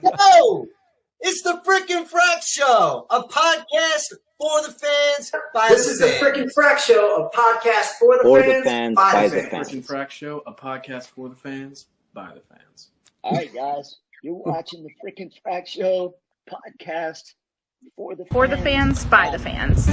Yo, it's the freaking Frack Show, a podcast for the fans by This the is the fans. freaking Frack Show, a podcast for the fans by the fans. Freaking Frack Show, a podcast for the fans by the fans. All right, guys, you're watching the freaking Frack Show podcast for the fans by the fans.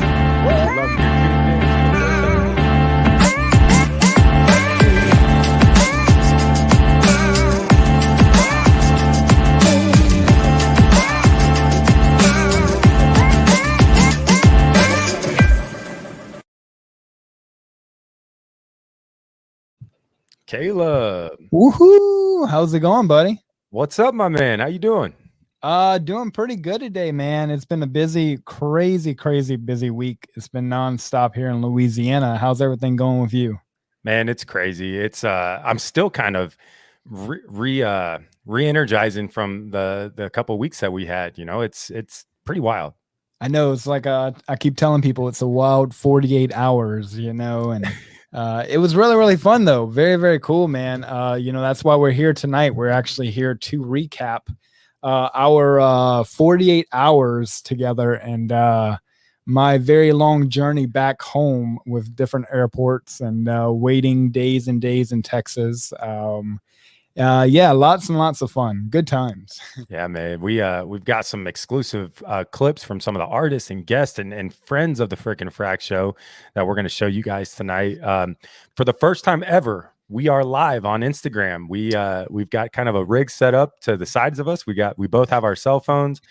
Caleb, Woohoo! How's it going, buddy? what's up, my man? How you doing? Doing pretty good today, man. It's been a busy, crazy busy week. It's been nonstop here in Louisiana. How's everything going with you? Man, it's crazy. It's I'm still kind of re-energizing from the couple of weeks that we had. You know, it's pretty wild. I know it's like I keep telling people it's a wild 48 hours, you know, and it was really fun though. Very cool, man. You know, that's why we're here tonight. We're actually here to recap our 48 hours together and my very long journey back home with different airports and waiting days and days in Texas. Yeah, lots and lots of fun. Good times. Yeah, man. We've got some exclusive clips from some of the artists and guests and friends of the freaking Frack Show that we're going to show you guys tonight. For the first time ever, we are live on Instagram. We've got kind of a rig set up to the sides of us. We both have our cell phones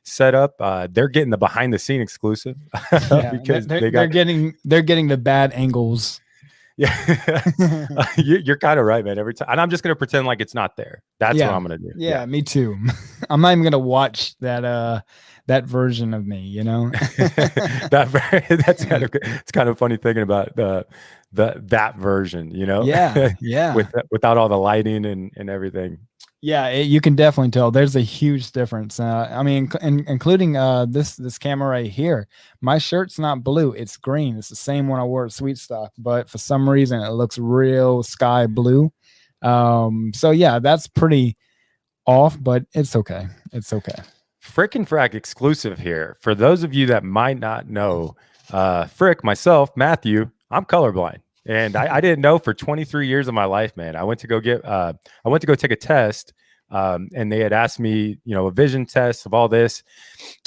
set up. They're getting the behind the scene exclusive because they're getting the bad angles. Yeah, you're kind of right, man. Every time, and I'm just gonna pretend like it's not there. That's what I'm gonna do. Yeah, me too. I'm not even gonna watch that version of me. You know, that's kind of it's kind of funny thinking about that version. You know, yeah, without all the lighting and everything. Yeah, you can definitely tell there's a huge difference. I mean, including this camera right here. My shirt's not blue; it's green. It's the same one I wore at SWEETSTOCK, but for some reason it looks real sky blue. So yeah, that's pretty off, but it's okay. It's okay. Frickin' Frack exclusive here. For those of you that might not know, Frick, myself, Matthew, I'm colorblind. And I didn't know for 23 years of my life, man. I went to go take a test, and they had asked me, you know, a vision test of all this,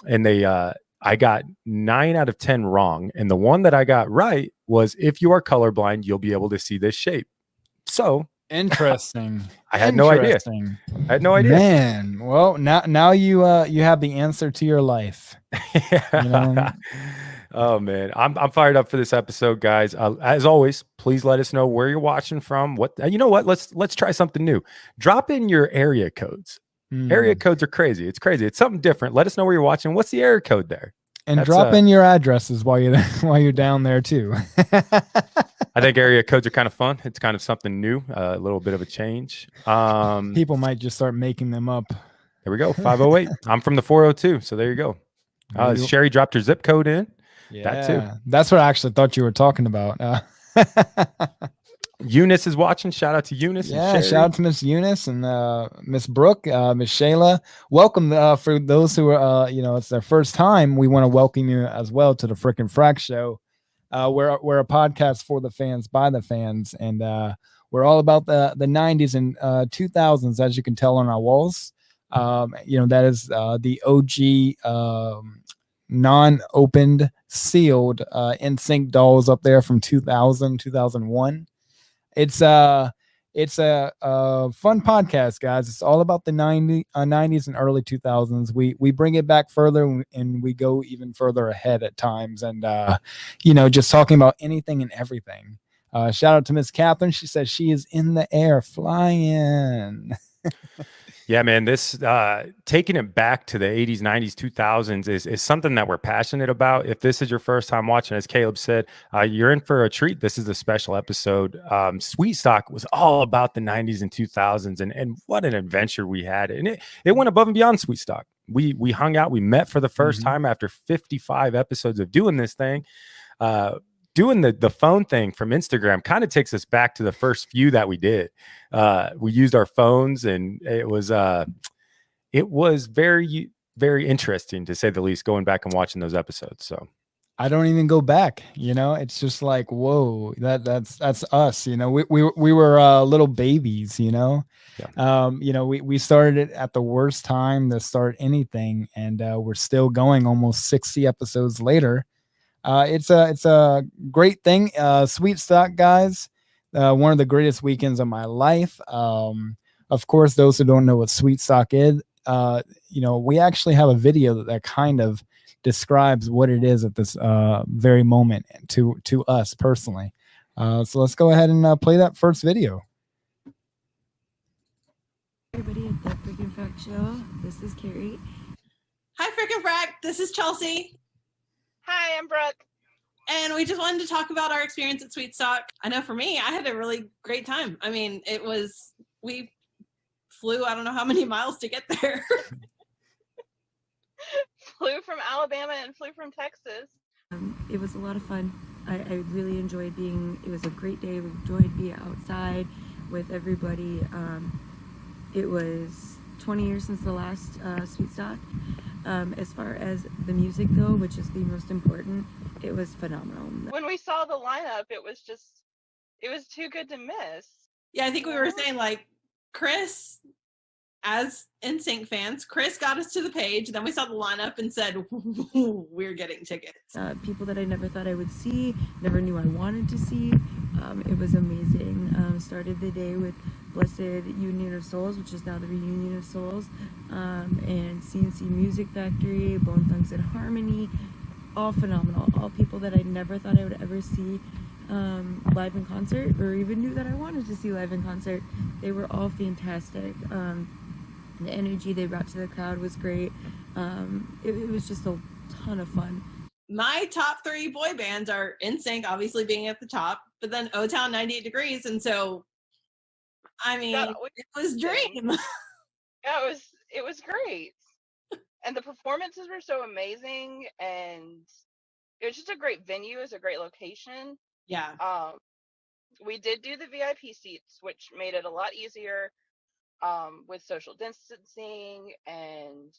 and I got 9 out of 10 wrong, and the one that I got right was if you are colorblind, you'll be able to see this shape. So interesting. I had no idea. Man, well, now you have the answer to your life. Yeah. You know? Oh man, I'm fired up for this episode, guys. As always, please let us know where you're watching from. You know what? Let's try something new. Drop in your area codes. Area codes are crazy. It's crazy. It's something different. Let us know where you're watching. What's the area code there? And drop in your addresses while you're down there too. I think area codes are kind of fun. It's kind of something new, a little bit of a change. People might just start making them up. There we go. 508. I'm from the 402. So there you go. Sherry dropped her zip code in. Yeah, that too. That's what I actually thought you were talking about. Eunice is watching. Shout out to Eunice. Yeah, shout out to Miss Eunice and Miss Brooke, Miss Shayla. Welcome for those who are, you know, it's their first time. We want to welcome you as well to the Frickin' Frack Show. We're a podcast for the fans by the fans, and we're all about the 90s and 2000s, as you can tell on our walls. You know, that is the OG non-opened, sealed NSYNC dolls up there from 2000, 2001. It's a fun podcast, guys. It's all about the 90s and early 2000s. We bring it back further, and we go even further ahead at times, and you know, just talking about anything and everything. Shout out to Miss Catherine. She says she is in the air flying. Yeah, man, this taking it back to the 80s, 90s, 2000s is something that we're passionate about. If this is your first time watching, as Caleb said, you're in for a treat. This is a special episode. SWEETSTOCK was all about the 90s and 2000s, and what an adventure we had. And it went above and beyond SWEETSTOCK. We hung out. We met for the first time after 55 episodes of doing this thing. Doing the phone thing from Instagram kind of takes us back to the first few that we did. We used our phones, and it was it was very, very interesting, to say the least, going back and watching those episodes. So I don't even go back, it's just like, whoa, that's us, we were little babies, Yeah. We started it at the worst time to start anything, and we're still going almost 60 episodes later. It's a great thing. SWEETSTOCK, guys, one of the greatest weekends of my life. Of course, those who don't know what SWEETSTOCK is, we actually have a video that kind of describes what it is at this very moment to us personally. So let's go ahead and play that first video. Everybody at the Freaking Frack Show. This is Carrie. Hi, Freaking Frack. This is Chelsea. Hi, I'm Brooke. And we just wanted to talk about our experience at SWEETSTOCK. I know for me, I had a really great time. I mean, we flew, I don't know how many miles to get there. Flew from Alabama and flew from Texas. It was a lot of fun. I really enjoyed it was a great day. We enjoyed being outside with everybody. It was 20 years since the last SWEETSTOCK. As far as the music though, which is the most important, it was phenomenal. When we saw the lineup, it was too good to miss. Yeah, I think we were saying, like, Chris, as NSYNC fans, Chris got us to the page, then we saw the lineup and said, we're getting tickets. People that I never thought I would see, never knew I wanted to see. It was amazing. Started the day with Blessed Union of Souls, which is now the Reunion of Souls, and CNC Music Factory, Bone Thugs and Harmony, all phenomenal. All people that I never thought I would ever see live in concert, or even knew that I wanted to see live in concert. They were all fantastic. The energy they brought to the crowd was great. It was just a ton of fun. My top 3 boy bands are NSYNC, obviously being at the top, but then O-Town 98 Degrees, and so, I mean, it was dream. Yeah, it was great. And the performances were so amazing, and it was just a great venue. It was a great location. Yeah. We did do the VIP seats, which made it a lot easier with social distancing and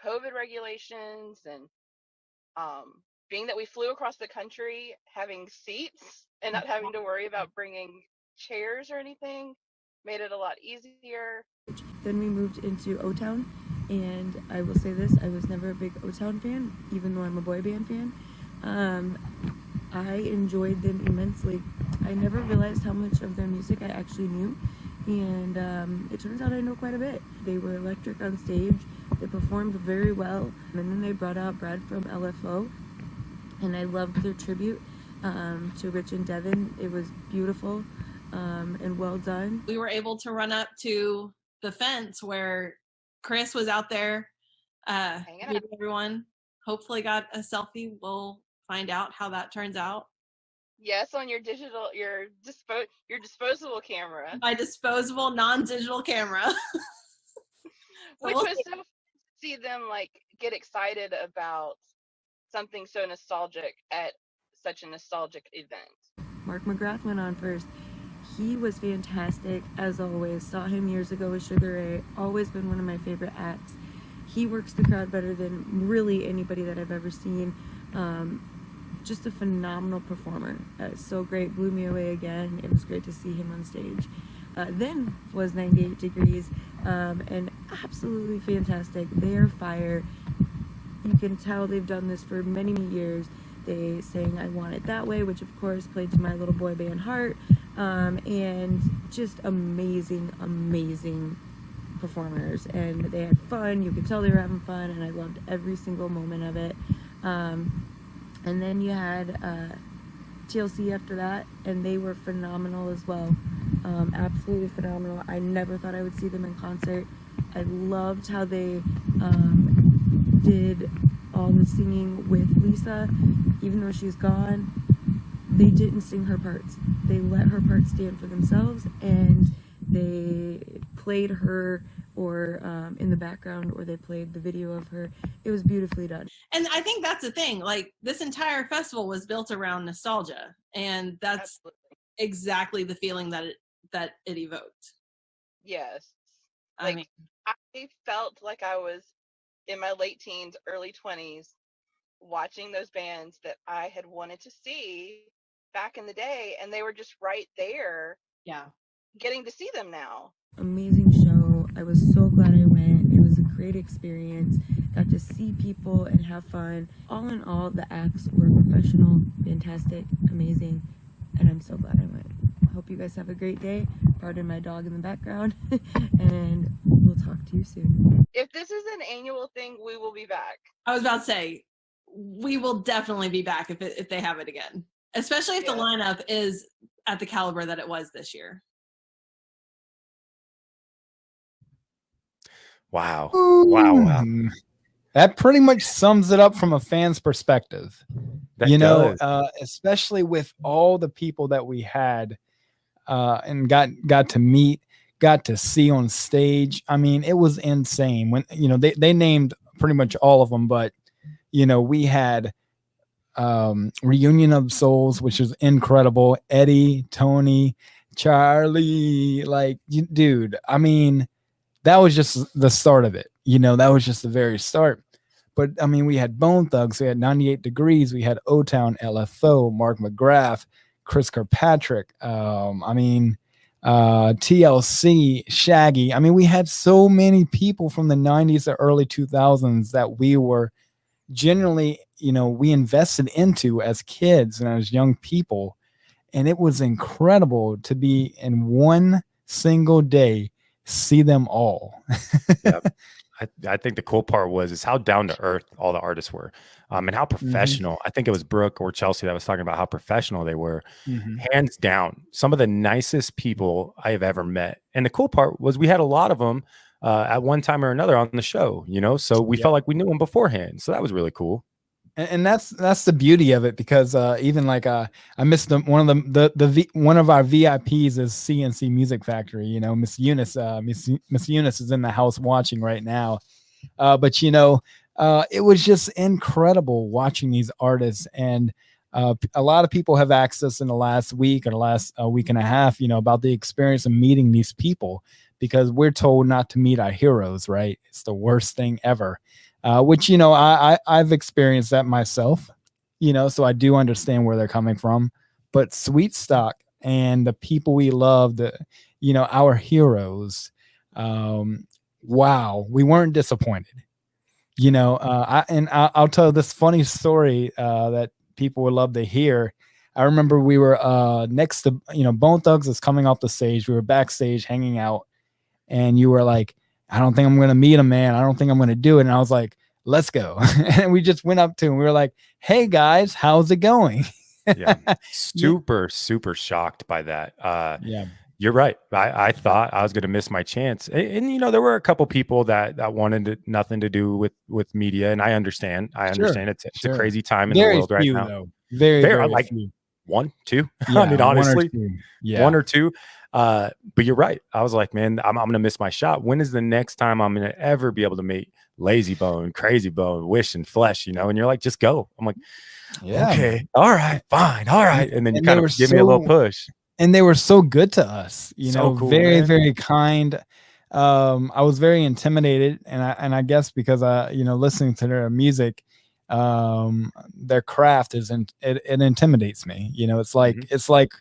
COVID regulations, and being that we flew across the country, having seats and not having to worry about bringing chairs or anything made it a lot easier. Then we moved into O-Town, and I will say this, I was never a big O-Town fan, even though I'm a boy band fan. I enjoyed them immensely. I never realized how much of their music I actually knew, and it turns out I know quite a bit. They were electric on stage, they performed very well, and then they brought out Brad from Lfo, and I loved their tribute to Rich and Devin. It was beautiful and well done. We were able to run up to the fence where Chris was out there meeting everyone. Hopefully got a selfie. We'll find out how that turns out. Yes, on your disposable camera. My disposable, non-digital camera. Which was so fun to see them like get excited about something so nostalgic at such a nostalgic event. Mark Mcgrath went on first. He was fantastic as always. Saw him years ago with Sugar Ray. Always been one of my favorite acts. He works the crowd better than really anybody that I've ever seen. Just a phenomenal performer. So great, blew me away again. It was great to see him on stage. Then was 98 Degrees, and absolutely fantastic. They are fire. You can tell they've done this for many, many years. They sang I Want It That Way, which of course played to my little boy band heart, and just amazing, amazing performers. And they had fun. You could tell they were having fun, and I loved every single moment of it. And then you had TLC after that, and they were phenomenal as well. Absolutely phenomenal. I never thought I would see them in concert. I loved how they did all the singing with Lisa. Even though she's gone, they didn't sing her parts. They let her parts stand for themselves, and they played her or in the background, or they played the video of her. It was beautifully done. And I think that's the thing. Like, this entire festival was built around nostalgia, and that's exactly the feeling that it evoked. Yes. I mean, felt like I was in my late teens, early 20s, watching those bands that I had wanted to see back in the day, and they were just right there. Yeah. Getting to see them now. Amazing show. I was so glad I went. It was a great experience. Got to see people and have fun. All in all, the acts were professional, fantastic, amazing, and I'm so glad I went. Hope you guys have a great day. Pardon my dog in the background, and we'll talk to you soon. If this is an annual thing, we will be back. I was about to say, we will definitely be back if they have it again, especially if the lineup is at the caliber that it was this year. Wow. Wow. That pretty much sums it up from a fan's perspective. Especially with all the people that we had and got to meet, got to see on stage. I mean, it was insane. When they named pretty much all of them, but we had Reunion of Souls, which is incredible. Eddie, Tony, Charlie, dude, I mean, that was just the start of it. That was just the very start. But I mean, we had Bone Thugs, we had 98 Degrees, we had O-Town, LFO, Mark Mcgrath, Chris Kirkpatrick, TLC, Shaggy. I mean, we had so many people from the 90s to early 2000s that we were generally, we invested into as kids and as young people. And it was incredible to be in one single day, see them all. Yep. I think the cool part is how down to earth all the artists were, and how professional. I think it was Brooke or Chelsea that was talking about how professional they were. Hands down, some of the nicest people I have ever met. And the cool part was we had a lot of them at one time or another on the show, so we felt like we knew them beforehand. So that was really cool. And that's the beauty of it, because even I missed one of one of our VIPs is CNC Music Factory. Miss Eunice, Miss Eunice is in the house watching right now. But it was just incredible watching these artists, and a lot of people have asked us in the last week or the last week and a half, about the experience of meeting these people, because we're told not to meet our heroes, right? It's the worst thing ever. Which, I've experienced that myself, so I do understand where they're coming from. But SWEETSTOCK and the people we love, our heroes, wow, we weren't disappointed. I'll tell this funny story that people would love to hear. I remember we were next to, Bone Thugs is coming off the stage. We were backstage hanging out, and you were like, I don't think I'm going to meet him, man. I don't think I'm going to do it. And I was like, let's go. And we just went up to him. We were like, hey guys, how's it going? Yeah. Super shocked by that. Yeah, you're right. I thought I was going to miss my chance. And there were a couple people that wanted nothing to do with media. And I understand. It's a crazy time in the world right now. Though. Very like few. One, two. Yeah, I mean, honestly, one or two. But you're right. I was like, man, I'm going to miss my shot. When is the next time I'm going to ever be able to meet Lazy Bone, Crazy Bone, Wish and Flesh, And you're like, just go. I'm like, okay, all right, fine. All right. And then you kind of give me a little push. And they were so good to us, so cool, very, man. very kind. I was very intimidated. And I guess because, listening to their music, their craft it intimidates me. It's like, it's like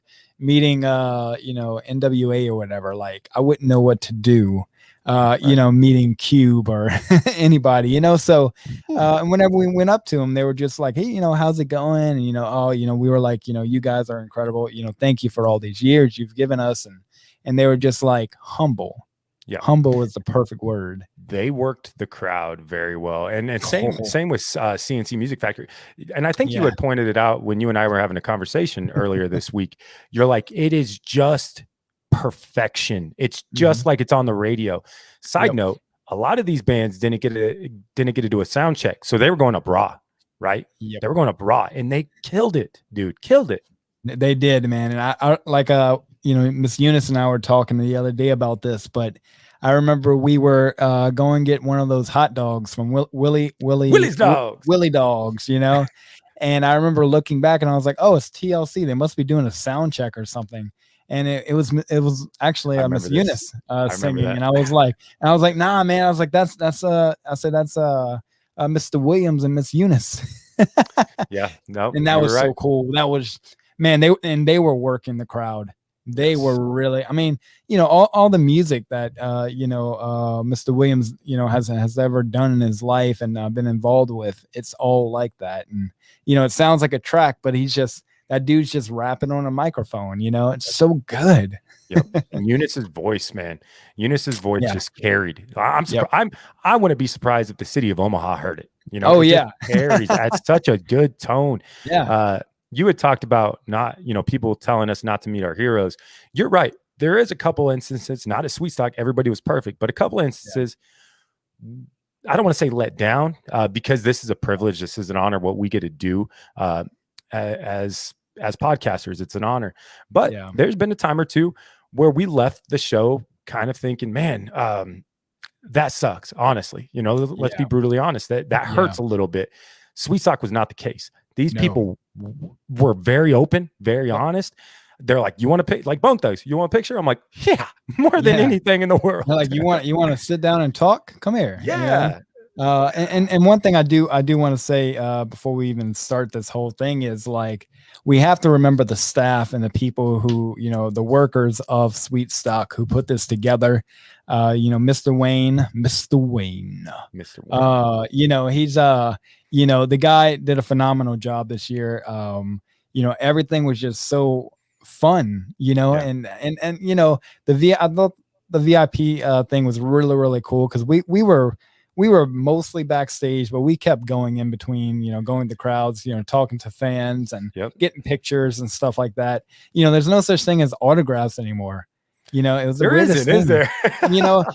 meeting NWA or whatever. Like, I wouldn't know what to do meeting Cube or anybody, so whenever we went up to them, they were just like, hey, how's it going? And we were like, you guys are incredible, thank you for all these years you've given us. And they were just like humble. Yeah, humble is the perfect word. They worked the crowd very well, and same with CNC Music Factory. And I think you had pointed it out when you and I were having a conversation earlier this week. You're like, it is just perfection. It's just like it's on the radio. Side note: a lot of these bands didn't get to do a sound check, so they were going up raw, right? They were going up raw, and they killed it, dude. Killed it. They did, man. And I like Miss Eunice and I were talking the other day about this, but I remember we were going to get one of those hot dogs from Willie's Dogs, And I remember looking back and I was like, oh, it's TLC. They must be doing a sound check or something. and it was actually Miss this. Eunice singing, that. and I was like, nah, man, I was like, that's I said that's Mr. Williams and Miss Eunice. Yeah, no, and that was so cool. That was, man, they were working the crowd. They were really, I mean, you know, all the music that Mr. Williams, you know, has ever done in his life and been involved with, it's all like that. And you know, it sounds like a track, but that dude's just rapping on a microphone, you know. It's so good. Yep. And Eunice's voice, man. Eunice's voice just carried. I wouldn't be surprised if the city of Omaha heard it. You know, carries at such a good tone. Yeah. You had talked about people telling us not to meet our heroes. You're right. There is a couple instances, not at SWEETSTOCK, everybody was perfect, but a couple instances, I don't want to say let down, because this is a privilege. This is an honor, what we get to do as podcasters. It's an honor. But there's been a time or two where we left the show kind of thinking, man, that sucks. Honestly, you know, let's be brutally honest. That hurts a little bit. SWEETSTOCK was not the case. These people were very open, very honest. They're like, you want to pick, like Bone Thugs, you want a picture? I'm like, yeah, more than anything in the world. They're like, you want to sit down and talk? Come here. Yeah. You know? And one thing I do want to say before we even start this whole thing is, like, we have to remember the staff and the people who, you know, the workers of SWEETSTOCK who put this together. You know, Mr. Wayne, you know, he's you know, the guy did a phenomenal job this year. You know, everything was just so fun, you know, and you know, I thought the VIP thing was really, really cool, because we were mostly backstage, but we kept going in between, you know, going to crowds, you know, talking to fans and getting pictures and stuff like that. You know, there's no such thing as autographs anymore. You know, it was there isn't, is there? You know,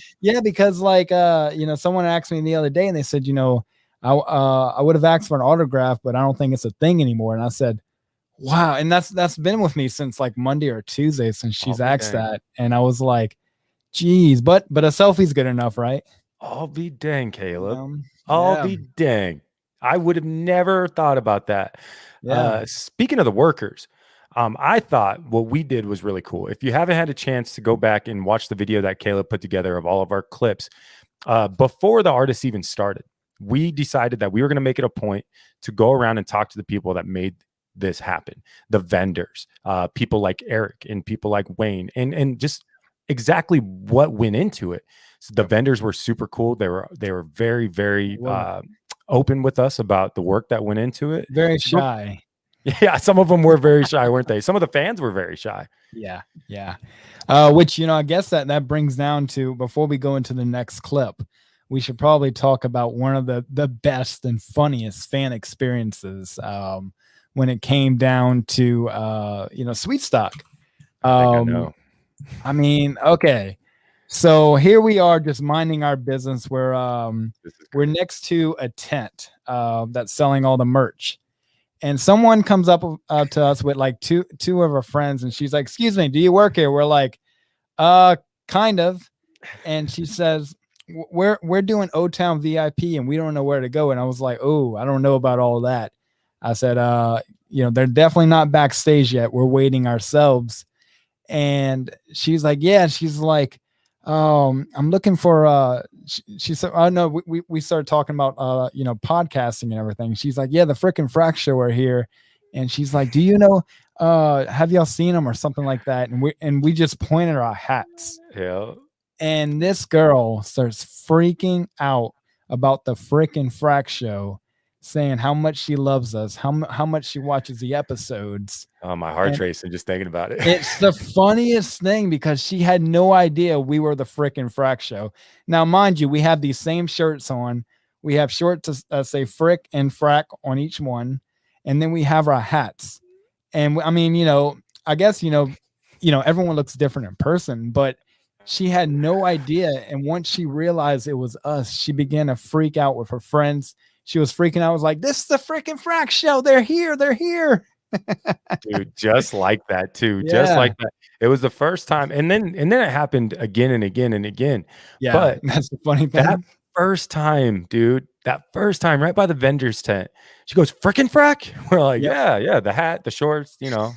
because like you know, someone asked me the other day and they said, you know, I would have asked for an autograph, but I don't think it's a thing anymore. And I said, wow. And that's been with me since like Monday or Tuesday since she's asked that. And I was like, geez, but a selfie's good enough, right? I'll be dang, Caleb. I'll be dang. I would have never thought about that. Speaking of the workers, I thought what we did was really cool. If you haven't had a chance to go back and watch the video that Caleb put together of all of our clips, before the artists even started, we decided that we were going to make it a point to go around and talk to the people that made this happen. The vendors, people like Eric and people like Wayne, and just exactly what went into it. So the vendors were super cool. They were very, very open with us about the work that went into it. Very shy. Yeah, some of them were very shy, weren't they? Some of the fans were very shy. Yeah. Which, you know, I guess that brings down to, before we go into the next clip, we should probably talk about one of the best and funniest fan experiences when it came down to you know, SWEETSTOCK. I know. I mean, okay. So here we are, just minding our business. We're next to a tent that's selling all the merch. And someone comes up to us with like two of our friends, and she's like, "Excuse me, do you work here?" We're like, kind of." And she says, we're doing O-Town VIP and we don't know where to go. And I was like, oh, I don't know about all that. I said, you know, they're definitely not backstage yet. We're waiting ourselves. And she's like, yeah. She's like, I'm looking for, she said, oh no, we started talking about, you know, podcasting and everything. She's like, yeah, the frickin' Frack Show are here. And she's like, do you know, have y'all seen them or something like that? And we just pointed our hats. Yeah. And this girl starts freaking out about the frickin' Frack Show, saying how much she loves us, how much she watches the episodes. Oh, my heart's racing just thinking about it. It's the funniest thing, because she had no idea we were the frickin' Frack Show. Now, mind you, we have these same shirts on. We have shorts that say Frick and Frack on each one. And then we have our hats. And I mean, you know, I guess, you know, everyone looks different in person, but she had no idea. And once she realized it was us, she began to freak out with her friends. She was freaking out. I was like, this is the freaking Frack Show. They're here. They're here. Dude, just like that too. Yeah. Just like that. It was the first time. And then it happened again and again and again. Yeah. But that's the funny thing. first time, dude, that first time, right by the vendor's tent, she goes, "Frickin' Frack?" We're like, yeah, the hat, the shorts, you know.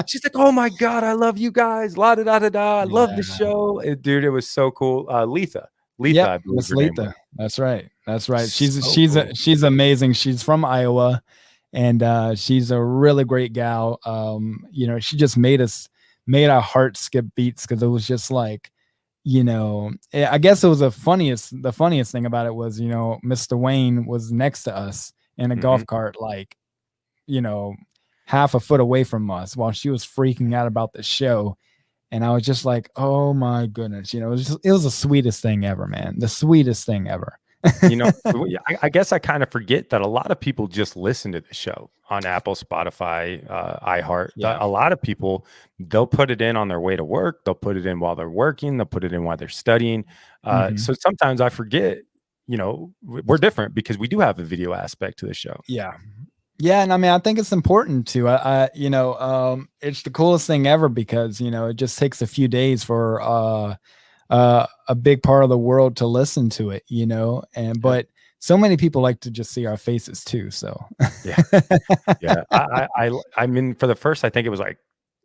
She's like, "Oh my god, I love you guys, la da da da da, I love the show." Dude, it was so cool. Letha, I believe Miss her name was. That's right. So cool. She's amazing. She's from Iowa, and she's a really great gal. She just made our hearts skip beats because it was just like, I guess it was the funniest thing about it was, Mr. Wayne was next to us in a golf cart, like, half a foot away from us while she was freaking out about the show. And I was just like, oh my goodness, it was the sweetest thing ever, man. The sweetest thing ever. I guess I kind of forget that a lot of people just listen to the show on Apple, Spotify, iHeart. A lot of people, they'll put it in on their way to work. They'll put it in while they're working. They'll put it in while they're studying. So sometimes I forget, we're different because we do have a video aspect to the show. Yeah, and I mean, I think it's important to, it's the coolest thing ever because, it just takes a few days for a big part of the world to listen to it, but so many people like to just see our faces too. So yeah. I mean, for the first, I think it was like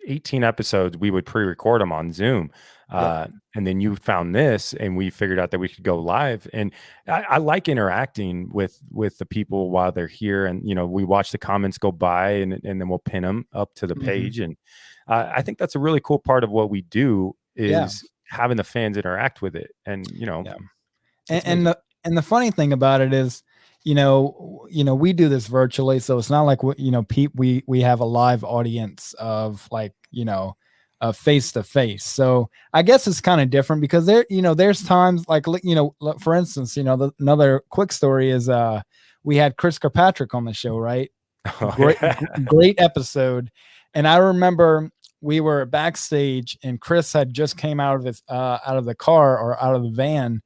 18 episodes, we would pre-record them on Zoom. And then you found this and we figured out that we could go live. And I like interacting with the people while they're here. And, we watch the comments go by and then we'll pin them up to the page. And I think that's a really cool part of what we do is having the fans interact with it. And, and the funny thing about it is, we do this virtually. So it's not like, we have a live audience of like, face to face. So I guess it's kind of different because there's times like, for instance, another quick story is we had Chris Kirkpatrick on the show, right? Great episode. And I remember we were backstage and Chris had just came out of the car or out of the van.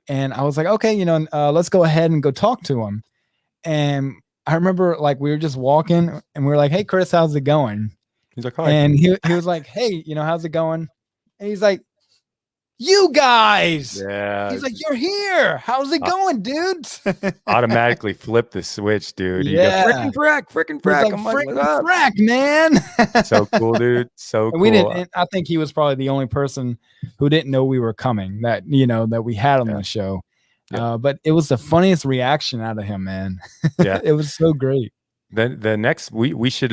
And I was like, okay, let's go ahead and go talk to him. And I remember like we were just walking and we were like, "Hey Chris, how's it going?" He's like, "Hi." And he was like, "Hey, how's it going?" And he's like, "You guys." Yeah. He's like, "You're here. How's it going, dudes?" Automatically flip the switch, dude. Yeah. Frickin' Frack. Like, I'm like, frickin' Frack, man. So cool, dude. So cool. We didn't. I think he was probably the only person who didn't know we were coming. That that we had on the show. But it was the funniest reaction out of him, man. Yeah, it was so great. The next we should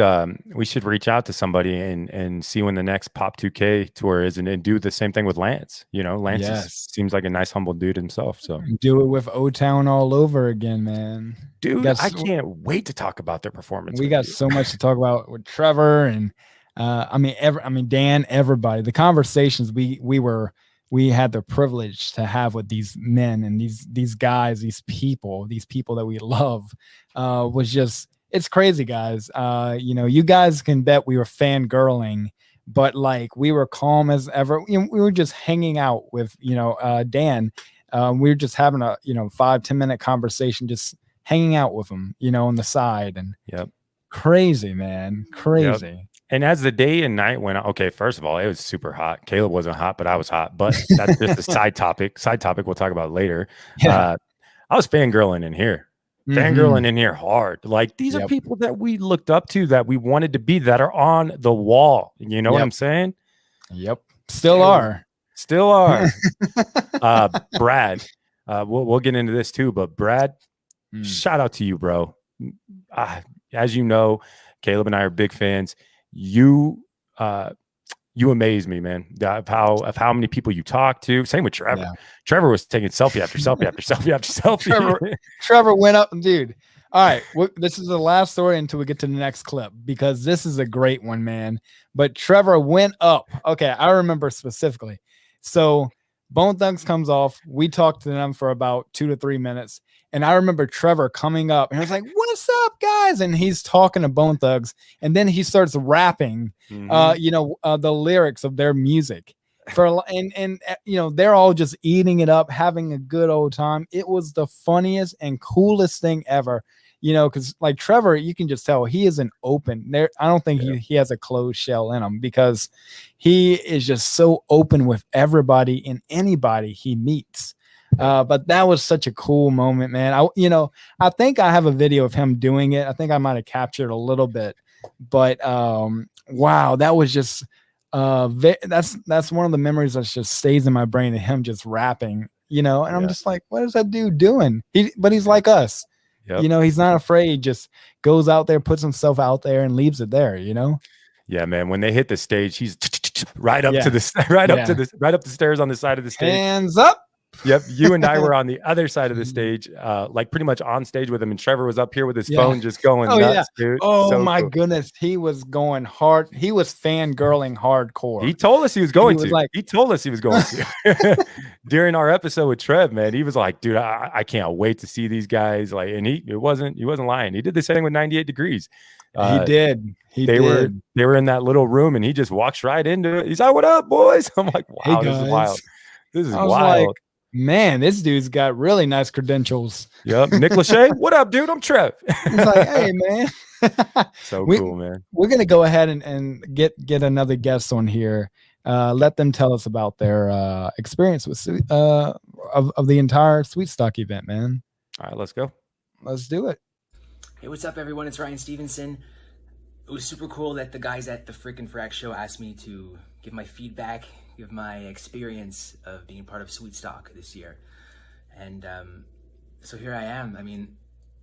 reach out to somebody and see when the next Pop 2K tour is and do the same thing with Lance. Lance seems like a nice humble dude himself. So do it with O-Town all over again, man. Dude, I can't wait to talk about their performance. We got so much to talk about with Trevor and Dan, everybody. The conversations we had the privilege to have with these men and these guys, these people that we love, was just, it's crazy, guys. You guys can bet we were fangirling, but like we were calm as ever. We were just hanging out with, Dan. We were just having a, 5-10 minute conversation, just hanging out with him, on the side. And crazy, man. Crazy. Yep. And as the day and night went on, okay, first of all, it was super hot. Caleb wasn't hot, but I was hot. But that's just a side topic. We'll talk about later. I was fangirling in here. Fangirling in here hard. Like, these are people that we looked up to, that we wanted to be, that are on the wall. You know what I'm saying? Yep. Still are. Brad. We'll get into this too, but Brad, shout out to you, bro. As you know, Caleb and I are big fans. You amaze me, man. Of how many people you talk to. Same with Trevor. Yeah. Trevor was taking selfie after selfie after selfie after selfie. Trevor went up, dude. All right, this is the last story until we get to the next clip, because this is a great one, man. But Trevor went up. Okay, I remember specifically. So Bone Thugs comes off. We talked to them for about 2 to 3 minutes. And I remember Trevor coming up and I was like, "What's up, guys?" And he's talking to Bone Thugs. And then he starts rapping, the lyrics of their music. And they're all just eating it up, having a good old time. It was the funniest and coolest thing ever, because like Trevor, you can just tell he isn't open there. I don't think he has a closed shell in him, because he is just so open with everybody and anybody he meets. But that was such a cool moment, man. I think I have a video of him doing it. I think I might have captured a little bit, but wow, that was just that's one of the memories that just stays in my brain of him just rapping, and I'm just like, what is that dude doing? But he's like us. Yep. He's not afraid, just goes out there, puts himself out there and leaves it there, Yeah, man. When they hit the stage, he's right up to the right up the stairs on the side of the stage. Hands up. Yep. You and I were on the other side of the stage, like pretty much on stage with him. And Trevor was up here with his phone just going nuts, dude. Oh, so my goodness. He was going hard. He was fangirling hardcore. He told us he was going to. He told us he was going to. During our episode with Trev, man, he was like, dude, I can't wait to see these guys. Like, and he wasn't lying. He did the same thing with 98 Degrees. He did. They were in that little room and he just walks right into it. He's like, what up, boys? I'm like, wow, this is wild. This is wild. Like, man, this dude's got really nice credentials. Yep. Nick Lachey, what up, dude? I'm Trev. He's like, hey, man. So cool, man. We're going to go ahead and get another guest on here. Let them tell us about their experience with of the entire SWEETSTOCK event, man. All right, let's go. Let's do it. Hey, what's up, everyone? It's Ryan Stevenson. It was super cool that the guys at the frickin' Frack show asked me to give my feedback, give my experience of being part of SWEETSTOCK this year. And so here I am. I mean,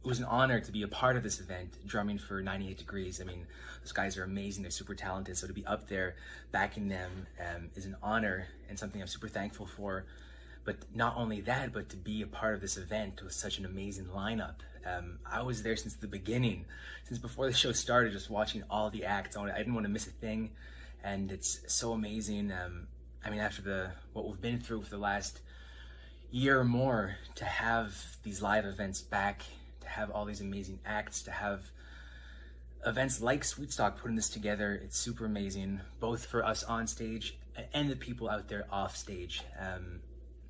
it was an honor to be a part of this event, drumming for 98 Degrees. I mean, those guys are amazing. They're super talented. So to be up there backing them is an honor and something I'm super thankful for. But not only that, but to be a part of this event with such an amazing lineup. I was there since the beginning, since before the show started, just watching all the acts. I didn't want to miss a thing. And it's so amazing. I mean, after what we've been through for the last year or more, to have these live events back, to have all these amazing acts, to have events like SWEETSTOCK putting this together, it's super amazing, both for us on stage and the people out there off stage.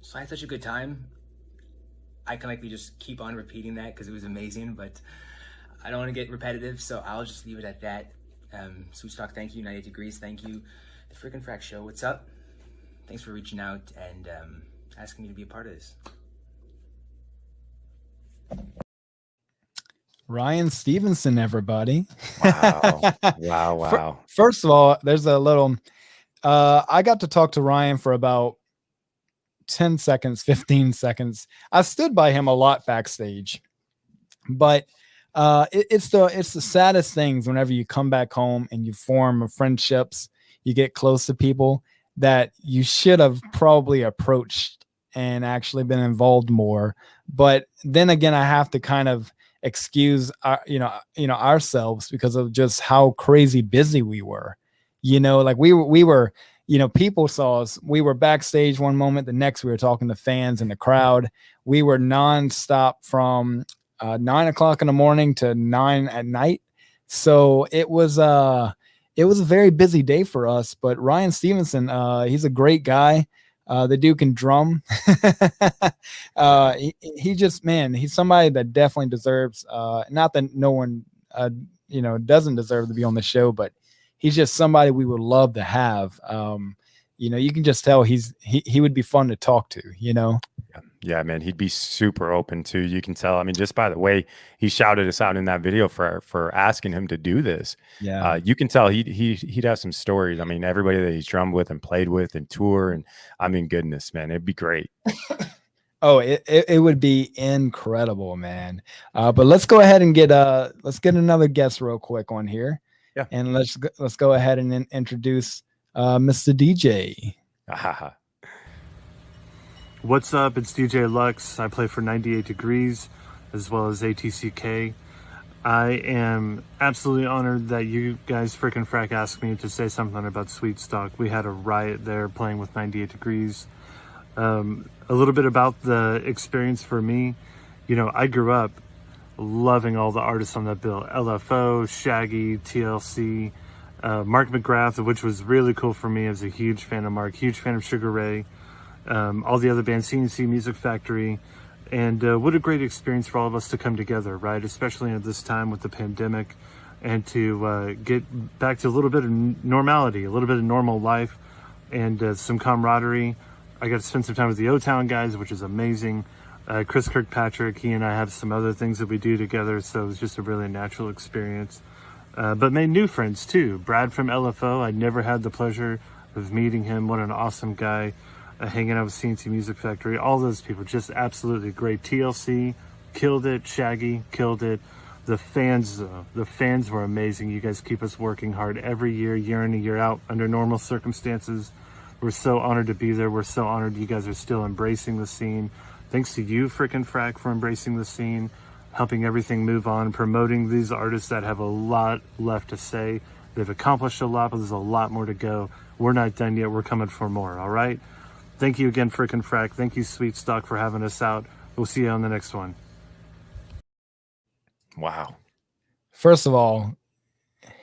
So I had such a good time. I can likely just keep on repeating that because it was amazing, but I don't want to get repetitive, so I'll just leave it at that. SWEETSTOCK, thank you. 98 Degrees, thank you. The frickin' Frack show, what's up? Thanks for reaching out and asking me to be a part of this. Ryan Stevenson, everybody. Wow. First of all, there's a little, I got to talk to Ryan for about 10 seconds, 15 seconds. I stood by him a lot backstage, but it's the saddest things whenever you come back home and you form friendships, you get close to people that you should have probably approached and actually been involved more. But then again, I have to kind of excuse ourselves because of just how crazy busy we were. Like we were people saw us. We were backstage one moment, the next we were talking to fans in the crowd. We were nonstop from 9 o'clock in the morning to 9 at night. So it was a very busy day for us. But Ryan Stevenson, he's a great guy. The dude can drum. He's somebody that definitely deserves, not that no one, doesn't deserve to be on the show, but he's just somebody we would love to have. You can just tell he would be fun to talk to, Yeah, man, he'd be super open to. You can tell. I mean, just by the way he shouted us out in that video for asking him to do this. Yeah, you can tell he'd have some stories. I mean, everybody that he's drummed with and played with and tour, and I mean, goodness, man, it'd be great. Oh, it would be incredible, man. But let's go ahead and get another guest real quick on here. Yeah, and let's go ahead and introduce Mr. DJ. What's up? It's DJ Lux. I play for 98 Degrees as well as ATCK. I am absolutely honored that you guys frickin' Frack asked me to say something about SWEETSTOCK. We had a riot there playing with 98 Degrees. A little bit about the experience for me. I grew up loving all the artists on that bill. Lfo, Shaggy, TLC, Mark Mcgrath, which was really cool for me. I was a huge fan of Mark, huge fan of Sugar Ray. All the other bands, CNC Music Factory, and what a great experience for all of us to come together, right? Especially at this time with the pandemic, and to get back to a little bit of normality, a little bit of normal life, and some camaraderie I got to spend some time with the O-Town guys, which is amazing. Chris Kirkpatrick, he and I have some other things that we do together, so it was just a really natural experience. But made new friends too. Brad from LFO, I never had the pleasure of meeting him. What an awesome guy. Hanging out with CNC Music Factory, all those people, just absolutely great. TLC, killed it. Shaggy, killed it. The fans were amazing. You guys keep us working hard every year in and year out under normal circumstances. We're so honored to be there. We're so honored you guys are still embracing the scene. Thanks to you, frickin' Frack, for embracing the scene, helping everything move on, promoting these artists that have a lot left to say. They've accomplished a lot, but there's a lot more to go. We're not done yet. We're coming for more, all right? Thank you again, frickin' Frack. Thank you, SWEETSTOCK, for having us out. We'll see you on the next one. Wow. First of all,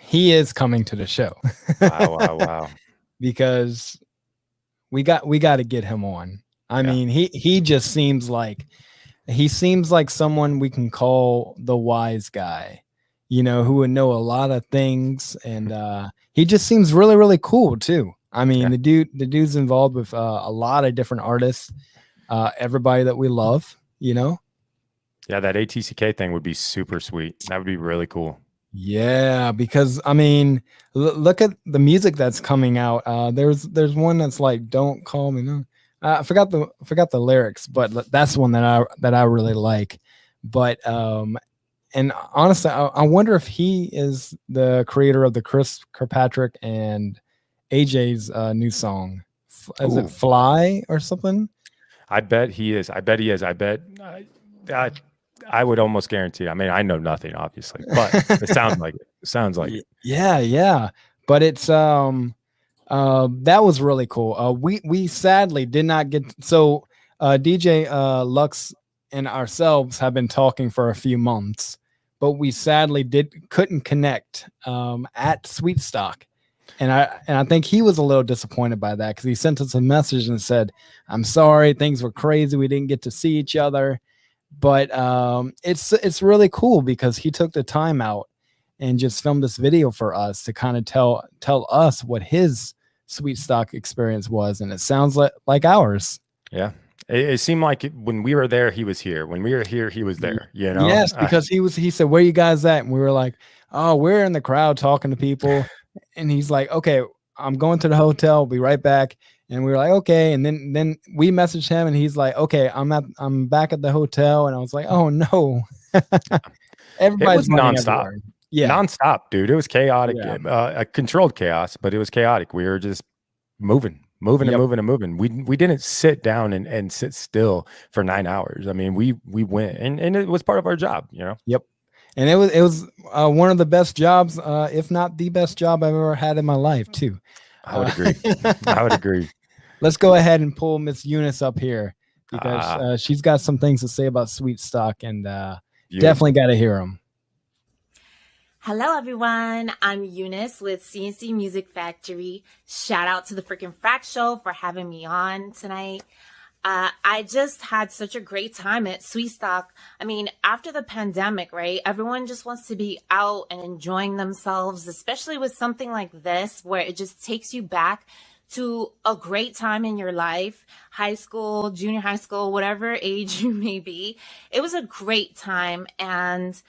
he is coming to the show. Wow. Because we got to get him on. I mean, he just seems like someone we can call the wise guy, who would know a lot of things, and he just seems really, really cool too. I mean, the dude's involved with a lot of different artists, everybody that we love, Yeah, that ATCK thing would be super sweet. That would be really cool. Yeah, because I mean, look at the music that's coming out. There's one that's like "Don't Call Me." No, I forgot the lyrics, but that's one that I really like. But and honestly, I wonder if he is the creator of the Chris Kirkpatrick and AJ's new song. Is it "Fly" or something? I bet he is. I bet. I would almost guarantee. I mean, I know nothing, obviously, but it sounds like it. Yeah. But it's that was really cool. We sadly did not get DJ Lux and ourselves have been talking for a few months, but we sadly couldn't connect at SWEETSTOCK. And I think he was a little disappointed by that because he sent us a message and said, "I'm sorry, things were crazy. We didn't get to see each other." But it's really cool because he took the time out and just filmed this video for us to kind of tell us what his SWEETSTOCK experience was, and it sounds like ours. Yeah, it seemed like when we were there, he was here. When we were here, he was there. Yes, because he said, "Where you guys at?" And we were like, "Oh, we're in the crowd talking to people." And he's like, "Okay, I'm going to the hotel. I'll be right back." And we were like, "Okay." And then we messaged him, and he's like, "Okay, I'm back at the hotel." And I was like, "Oh no!" Everybody's nonstop. Everywhere. Yeah, nonstop, dude. It was chaotic, a controlled chaos, but it was chaotic. We were just moving and moving. We didn't sit down and sit still for 9 hours. I mean, we went, and it was part of our job, Yep. And it was one of the best jobs, if not the best job I've ever had in my life, too. I would agree. I would agree. Let's go ahead and pull Miss Eunice up here because she's got some things to say about SWEETSTOCK, and definitely got to hear them. Hello, everyone. I'm Eunice with CNC Music Factory. Shout out to the freaking Frack Show for having me on tonight. I just had such a great time at SWEETSTOCK. I mean, after the pandemic, right? Everyone just wants to be out and enjoying themselves, especially with something like this, where it just takes you back to a great time in your life, high school, junior high school, whatever age you may be. It was a great time and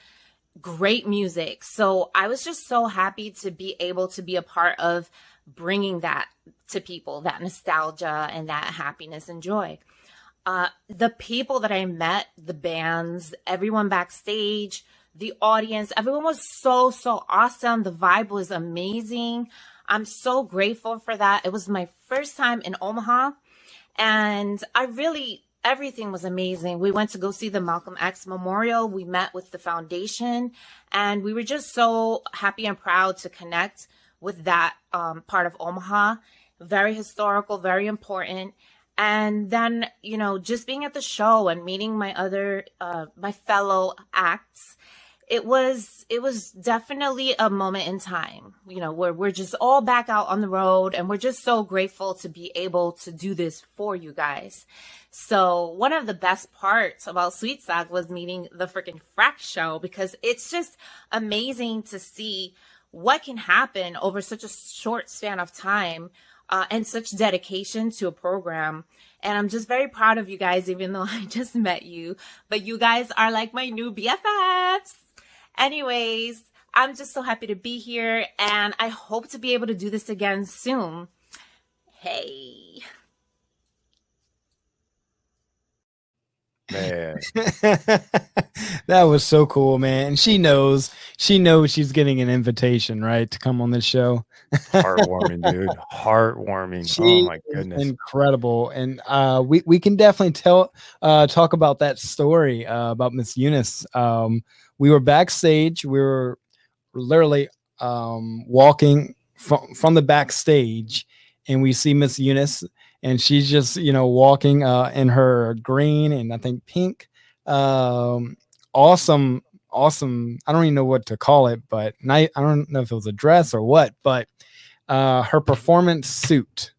great music. So I was just so happy to be able to be a part of bringing that to people, that nostalgia and that happiness and joy. The people that I met, the bands, everyone backstage, the audience, everyone was so awesome. The vibe was amazing. I'm so grateful for that. It was my first time in Omaha, and everything was amazing. We went to go see the Malcolm X Memorial. We met with the foundation, and we were just so happy and proud to connect with that part of Omaha. Very historical, very important. And then, just being at the show and meeting my fellow acts, it was definitely a moment in time, where we're just all back out on the road, and we're just so grateful to be able to do this for you guys. So one of the best parts about SWEETSTOCK was meeting the freaking Frack Show, because it's just amazing to see what can happen over such a short span of time and such dedication to a program. And I'm just very proud of you guys, even though I just met you. But you guys are like my new BFFs. Anyways, I'm just so happy to be here, and I hope to be able to do this again soon. Hey. Man. That was so cool, man. And she knows she's getting an invitation, right, to come on this show. Heartwarming, dude. Heartwarming. Oh my goodness. Incredible. And we can definitely talk about that story about Miss Eunice. We were backstage. We were literally walking from the backstage, and we see Miss Eunice, and she's just, walking in her green and I think pink. Awesome. I don't even know what to call it, but I don't know if it was a dress or what, but her performance suit,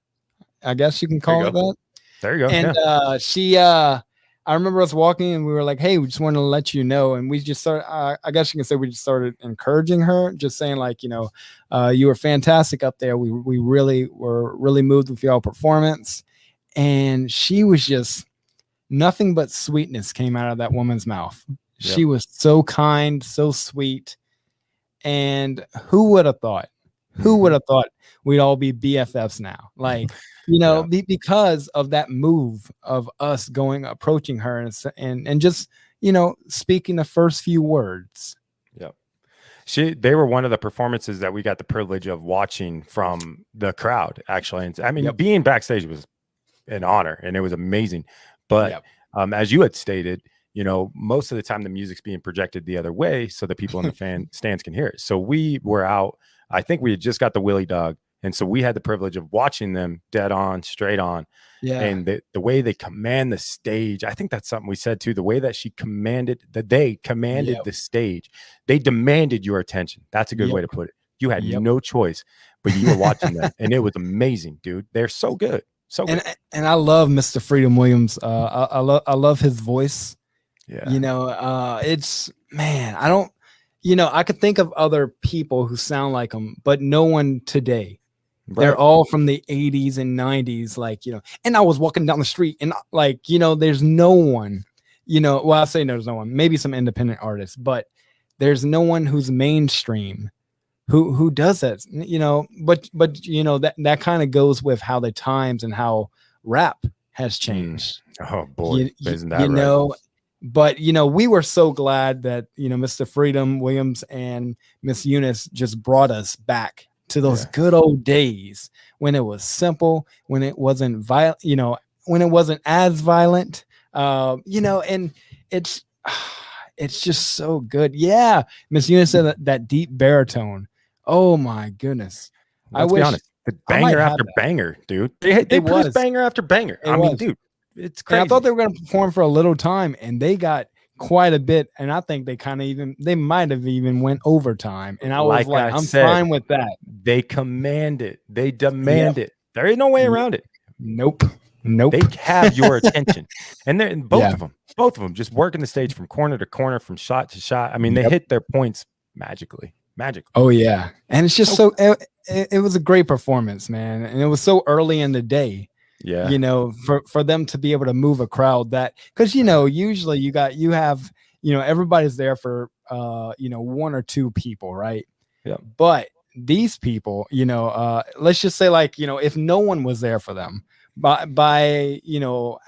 I guess you can call it that. There you go. And she, I remember us walking, and we were like, "Hey, we just want to let you know." And we just started. I guess you can say we just started encouraging her, just saying like, you were fantastic up there. We really were really moved with your performance, and she was just nothing but sweetness came out of that woman's mouth. Yep. She was so kind, so sweet, and who would have thought? Who would have thought we'd all be BFFs now? Like, because of that move of us approaching her and just, speaking the first few words. Yep. They were one of the performances that we got the privilege of watching from the crowd, actually. And I mean, being backstage was an honor, and it was amazing. But as you had stated, most of the time the music's being projected the other way so the people in the fan stands can hear it. So we were out. I think we had just got the Willie Dog. And so we had the privilege of watching them dead on, straight on. Yeah. And the way they command the stage, I think that's something we said too. The way that they commanded the stage, they demanded your attention. That's a good way to put it. You had no choice, but you were watching them, and it was amazing, dude. They're so good. So good. And I love Mr. Freedom Williams. I love his voice. Yeah. It's, man, I could think of other people who sound like him, but no one today. Right. They're all from the 80s and 90s, and I was walking down the street, and there's no one, well, I say there's no one, maybe some independent artists, but there's no one who's mainstream who does that, but that kind of goes with how the times and how rap has changed. Oh boy, isn't that right? But, we were so glad that, Mr. Freedom Williams and Miss Eunice just brought us back to those good old days when it was simple, when it wasn't violent, when it wasn't as violent, and it's just so good. Yeah. Miss Eunice said that deep baritone. Oh my goodness. Let's be honest. The banger after banger, dude. They produced banger after banger. I mean, dude, it's crazy. And I thought they were going to perform for a little time, and they got quite a bit, and I think they might have even went overtime, and I was like, I'm fine with that. They command it. They demand it. There ain't no way around it. Nope. They have your attention, and both of them just working the stage from corner to corner, from shot to shot. I mean, they hit their points magically. Oh yeah, and it's just it was a great performance, man, and it was so early in the day. Yeah, for them to be able to move a crowd because usually you have everybody's there for one or two people, right? Yeah. But these people, let's just say if no one was there for them, by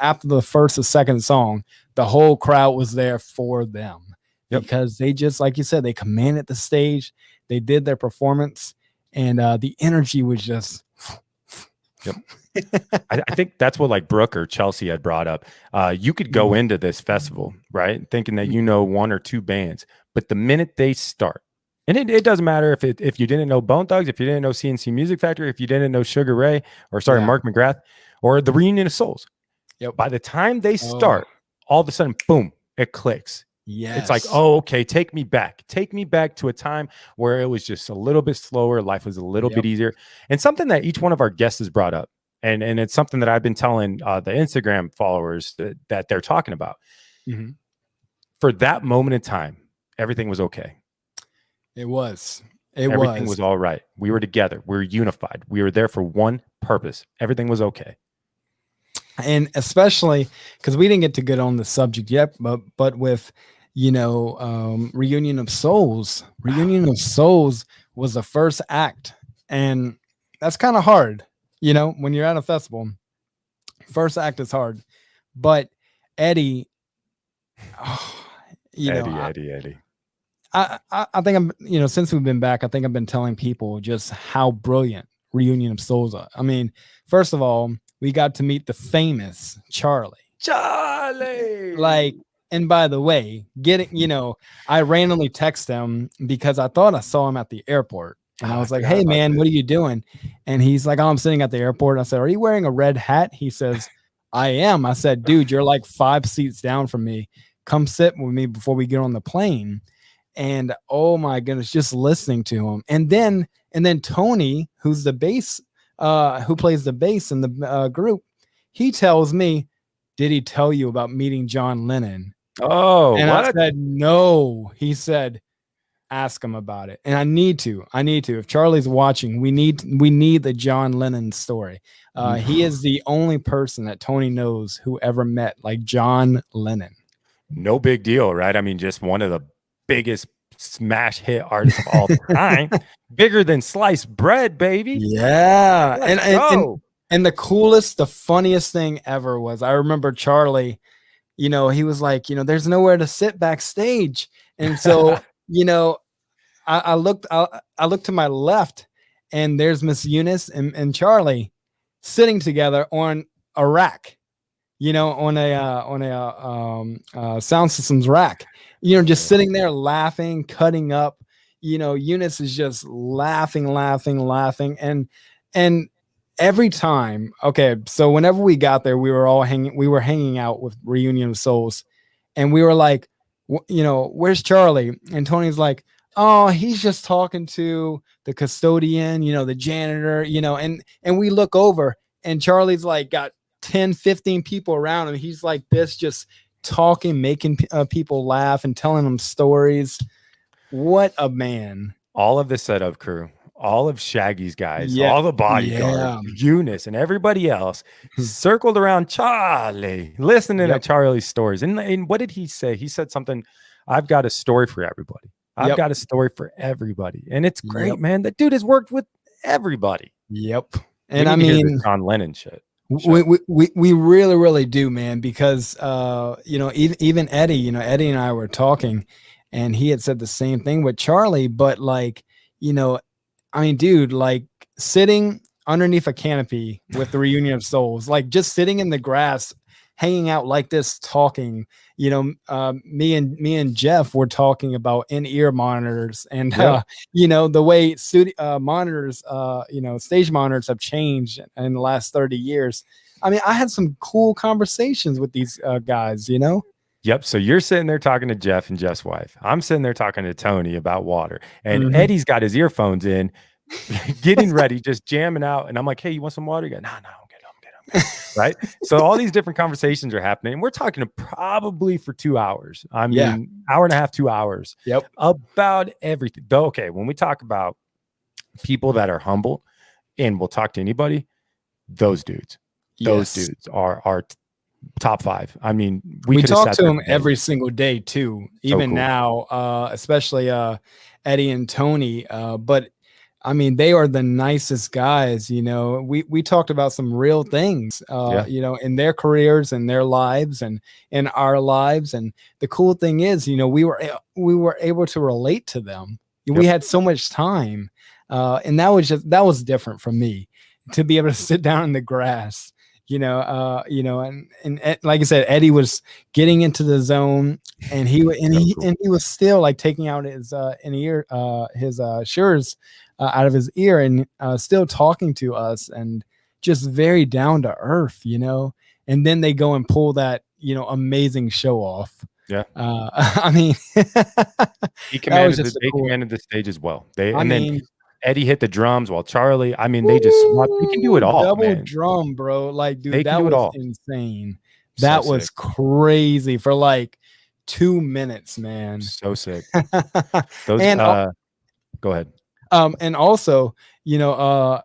after the first or second song, the whole crowd was there for them. Yep. Because they just, like you said, they commanded the stage, they did their performance, and the energy was just. Yep. I think that's what Brooke or Chelsea had brought up. You could go into this festival, right, thinking that one or two bands, but the minute they start, and it doesn't matter if you didn't know Bone Thugs, if you didn't know CNC Music Factory, if you didn't know Sugar Ray, Mark Mcgrath, or the Reunion of Souls. Yep. By the time they start, all of a sudden, boom, it clicks. Yes. It's like, oh, okay, take me back to a time where it was just a little bit slower. Life was a little bit easier. And something that each one of our guests has brought up, and it's something that I've been telling the Instagram followers that they're talking about. Mm-hmm. For that moment in time, everything was okay. It was. Everything was all right. We were together. We were unified. We were there for one purpose. Everything was okay. And especially because we didn't get to get on the subject yet, but with, Reunion of Souls. Reunion of Souls was the first act. And that's kind of hard, when you're at a festival. First act is hard. But Eddie, Eddie. I think I'm, since we've been back, I think I've been telling people just how brilliant Reunion of Souls are. I mean, first of all, we got to meet the famous Charlie. And by the way, I randomly text him because I thought I saw him at the airport. And I was like, hey, man, what are you doing? And he's like, oh, I'm sitting at the airport. I said, are you wearing a red hat? He says, I am. I said, dude, you're like 5 seats down from me. Come sit with me before we get on the plane. And oh my goodness, just listening to him. And then Tony, who's the bass, who plays the bass in the group, he tells me, did he tell you about meeting John Lennon? Oh, and what? I said, no. He said, ask him about it. And I need to. If Charlie's watching, we need the John Lennon story. He is the only person that Tony knows who ever met like John Lennon. No big deal, right? I mean, just one of the biggest smash hit artists of all time. Bigger than sliced bread, baby. Yeah. And the coolest, the funniest thing ever was, I remember Charlie, he was like, there's nowhere to sit backstage. And so, I looked to my left, and there's Miss Eunice and Charlie sitting together on a rack, on a sound systems rack, just sitting there laughing, cutting up. Eunice is just laughing. And every time, okay, so whenever we got there, we were hanging out with Reunion of Souls, and we were like, where's Charlie? And Tony's like, oh, he's just talking to the custodian, the janitor, and we look over, and Charlie's like got 10, 15 people around him. He's like this, just talking, making people laugh and telling them stories. What a man. All of the setup crew, all of Shaggy's guys, all the bodyguards, Eunice, and everybody else circled around Charlie, listening to Charlie's stories. And what did he say? He said something, I've got a story for everybody. I've got a story for everybody. And it's great, man. That dude has worked with everybody. Yep. And I mean, John Lennon shit. We really, really do, man, because, even Eddie, Eddie and I were talking, and he had said the same thing with Charlie, but like, I mean, dude, like sitting underneath a canopy with the Reunion of Souls, like just sitting in the grass, hanging out like this, talking, me and Jeff were talking about in-ear monitors and, the way studio monitors, stage monitors have changed in the last 30 years. I mean, I had some cool conversations with these guys, Yep. So you're sitting there talking to Jeff and Jeff's wife. I'm sitting there talking to Tony about water. And Eddie's got his earphones in, getting ready, just jamming out. And I'm like, hey, you want some water? You go, no, I'm good. Right. So all these different conversations are happening. And we're talking probably for 2 hours. I mean, hour and a half, 2 hours. Yep. About everything. Though, okay, when we talk about people that are humble and will talk to anybody, those dudes are top 5. I mean, we talk to them every single day too, even now, especially Eddie and Tony. But I mean, they are the nicest guys. We talked about some real things, in their careers and their lives and in our lives. And the cool thing is, we were able to relate to them. We had so much time, and that was different from me, to be able to sit down in the grass. And like I said, Eddie was getting into the zone, and he was still like taking out his Sures out of his ear, and still talking to us, and just very down to earth, and then they go and pull that, amazing show off. Yeah. I mean, they commanded the stage as well. Then Eddie hit the drums while Charlie, I mean, they just swapped. They can do it all. Double man. drum, bro. Like, dude, they that was insane. That was sick. Crazy for like 2 minutes, man. So sick. Those, go ahead. And also, yeah,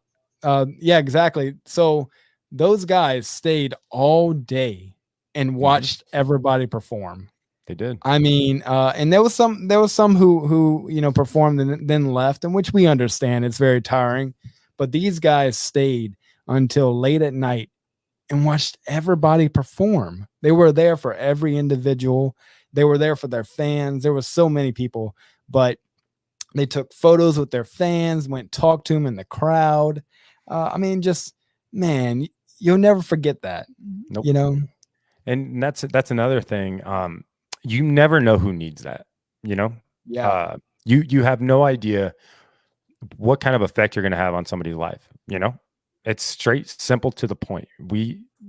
exactly. So those guys stayed all day and watched everybody perform. They did. I mean, and there was some who performed and then left, and which we understand. It's very tiring, but these guys stayed until late at night and watched everybody perform. They were there for every individual. They were there for their fans. There were so many people, but they took photos with their fans, went talked to them in the crowd. I mean, just, man, you'll never forget that. Nope. And that's another thing. You never know who needs that, Yeah. You have no idea what kind of effect you're going to have on somebody's life. It's straight, simple, to the point.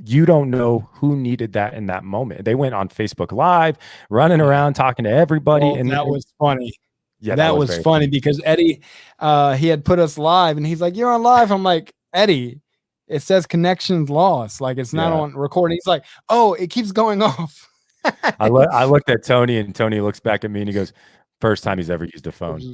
You don't know who needed that in that moment. They went on Facebook Live, running around, talking to everybody. Oh, and that was funny. Yeah, that was funny because Eddie, he had put us live and he's like, "You're on live." I'm like, "Eddie, it says connections lost. Like, it's not on recording." He's like, "Oh, it keeps going off." I looked at Tony, and Tony looks back at me and he goes, "First time he's ever used a phone."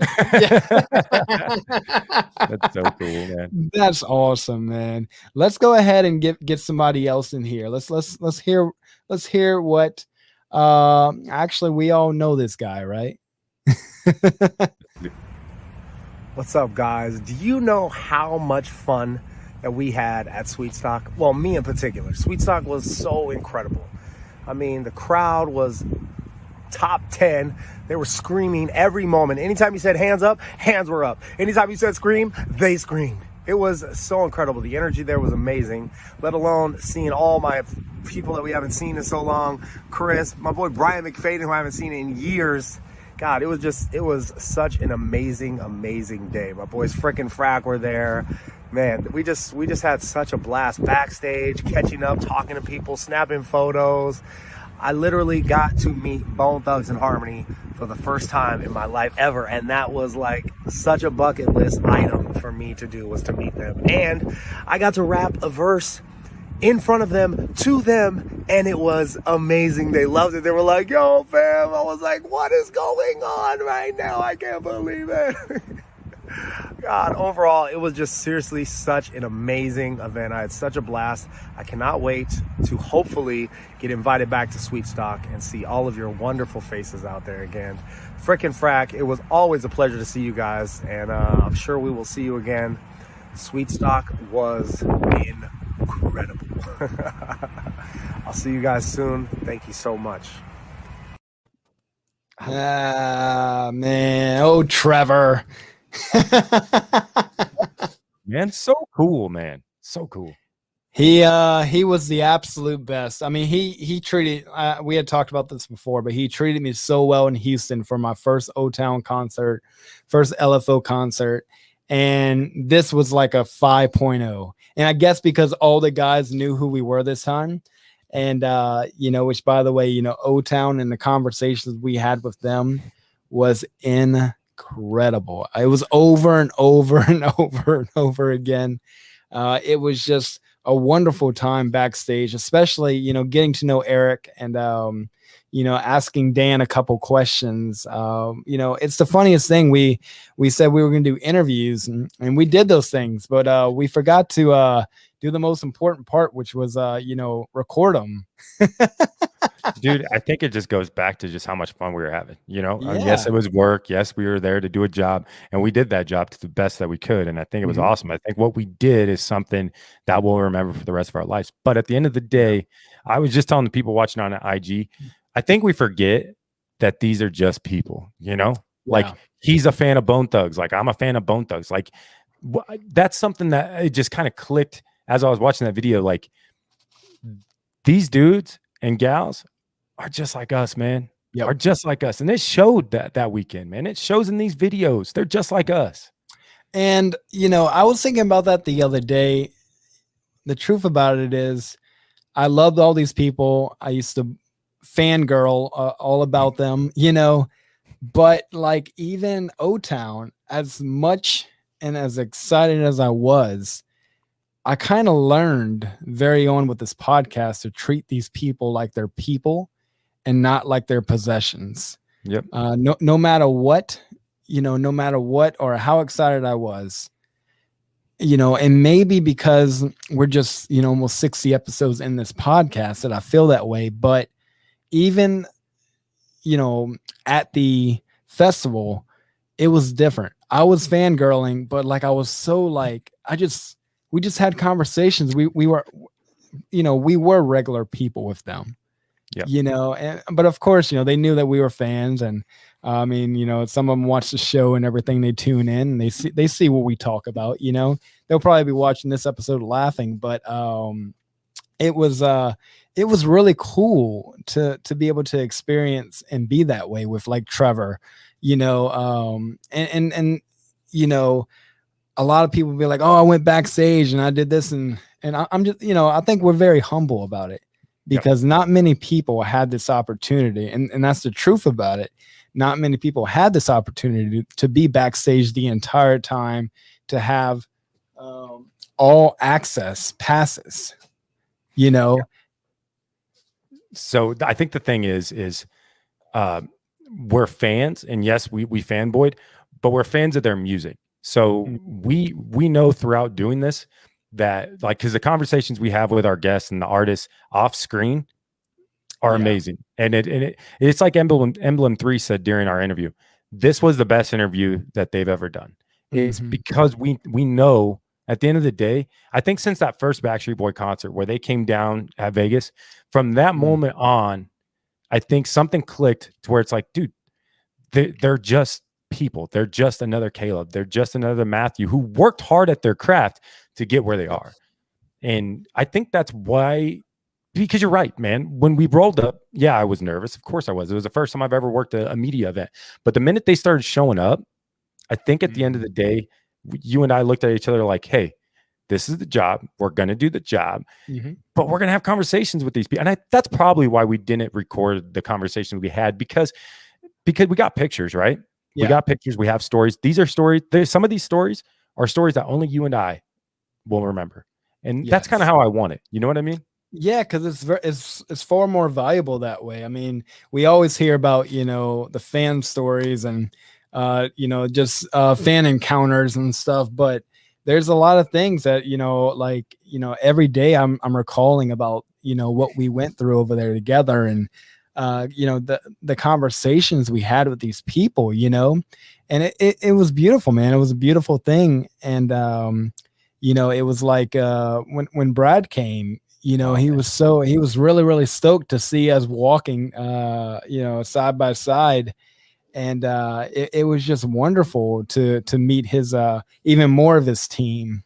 That's so cool, man. That's awesome, man. Let's go ahead and get somebody else in here. Let's hear what. Actually, we all know this guy, right? What's up, guys? Do you know how much fun that we had at SWEETSTOCK? Well, me in particular. SWEETSTOCK was so incredible. I mean, the crowd was top 10. They were screaming every moment. Anytime you said hands up, hands were up. Anytime you said scream, they screamed. It was so incredible. The energy there was amazing, let alone seeing all my people that we haven't seen in so long. Chris, my boy Brian McFadden, who I haven't seen in years. God, it was such an amazing, amazing day. My boys frickin' Frack were there. Man, we just had such a blast backstage, catching up, talking to people, snapping photos. I literally got to meet Bone Thugs and Harmony for the first time in my life ever, and that was like such a bucket list item for me to do, was to meet them. And I got to rap a verse in front of them, to them, and it was amazing. They loved it. They were like, "Yo, fam." I was like, "What is going on right now? I can't believe it." God, overall, it was just seriously such an amazing event. I had such a blast. I cannot wait to hopefully get invited back to SWEETSTOCK and see all of your wonderful faces out there again. Frickin' Frack, it was always a pleasure to see you guys, and I'm sure we will see you again. SWEETSTOCK was incredible. I'll see you guys soon. Thank you so much. Man. Oh, Trevor. Man, so cool, man. So cool. He was the absolute best. I mean, he treated, we had talked about this before, but he treated me so well in Houston for my first O-Town concert, first LFO concert. And this was like a 5.0. And I guess because all the guys knew who we were this time. And, which, by the way, O-Town and the conversations we had with them was incredible. It was over and over and over and over again. It was just a wonderful time backstage, especially, getting to know Eric and, asking Dan a couple questions. It's the funniest thing. We said we were going to do interviews and we did those things, but we forgot to do the most important part, which was, record them. Dude, I think it just goes back to just how much fun we were having. Yeah. Yes, it was work. Yes, we were there to do a job, and we did that job to the best that we could. And I think it was awesome. I think what we did is something that we'll remember for the rest of our lives. But at the end of the day, I was just telling the people watching on IG, I think we forget that these are just people, like he's a fan of Bone Thugs. Like I'm a fan of Bone Thugs. Like that's something that it just kind of clicked as I was watching that video. Like these dudes and gals are just like us, man. Are just like us. And it showed that weekend, man. It shows in these videos. They're just like us. And, I was thinking about that the other day. The truth about it is I loved all these people. I used to fangirl all about them, but like even O-Town, as much and as excited as I was, I kind of learned very on with this podcast to treat these people like they're people and not like their possessions. Yep. No matter what, no matter what or how excited I was, and maybe because we're just, almost 60 episodes in this podcast that I feel that way. But even, at the festival, it was different. I was fangirling, but like, I was so like, we just had conversations. We were, we were regular people with them, but of course, they knew that we were fans. And I mean, some of them watch the show and everything. They tune in and they see what we talk about, they'll probably be watching this episode laughing, but it was really cool to be able to experience and be that way with like Trevor, and a lot of people be like, oh, I went backstage and I did this. And I'm just, I think we're very humble about it because not many people had this opportunity. And that's the truth about it. Not many people had this opportunity to be backstage the entire time, to have all access passes, So I think the thing is we're fans, and yes, we fanboyed, but we're fans of their music. So we know throughout doing this that, like, because the conversations we have with our guests and the artists off screen are amazing. And it's like Emblem 3 said during our interview, this was the best interview that they've ever done. It's because we know at the end of the day, I think since that first Backstreet Boy concert where they came down at Vegas, from that moment on, I think something clicked to where it's like, dude, they're just people. They're just another Caleb. They're just another Matthew who worked hard at their craft to get where they are. And I think that's why, because you're right, man. When we rolled up, I was nervous. Of course I was. It was the first time I've ever worked a media event. But the minute they started showing up, I think at the end of the day, you and I looked at each other like, hey, this is the job. We're going to do the job, but we're going to have conversations with these people. And that's probably why we didn't record the conversation we had, because we got pictures, right? We got pictures. We have stories. These are stories. Some of these stories are stories that only you and I will remember. And that's kind of how I want it. You know what I mean? Yeah, because it's far more valuable that way. I mean, we always hear about, the fan stories and, just fan encounters and stuff. But there's a lot of things that, every day I'm recalling about, what we went through over there together. And, the conversations we had with these people, and it was beautiful, man. It was a beautiful thing. And, it was like when Brad came, he was really, really stoked to see us walking, side by side. And it was just wonderful to meet his even more of his team.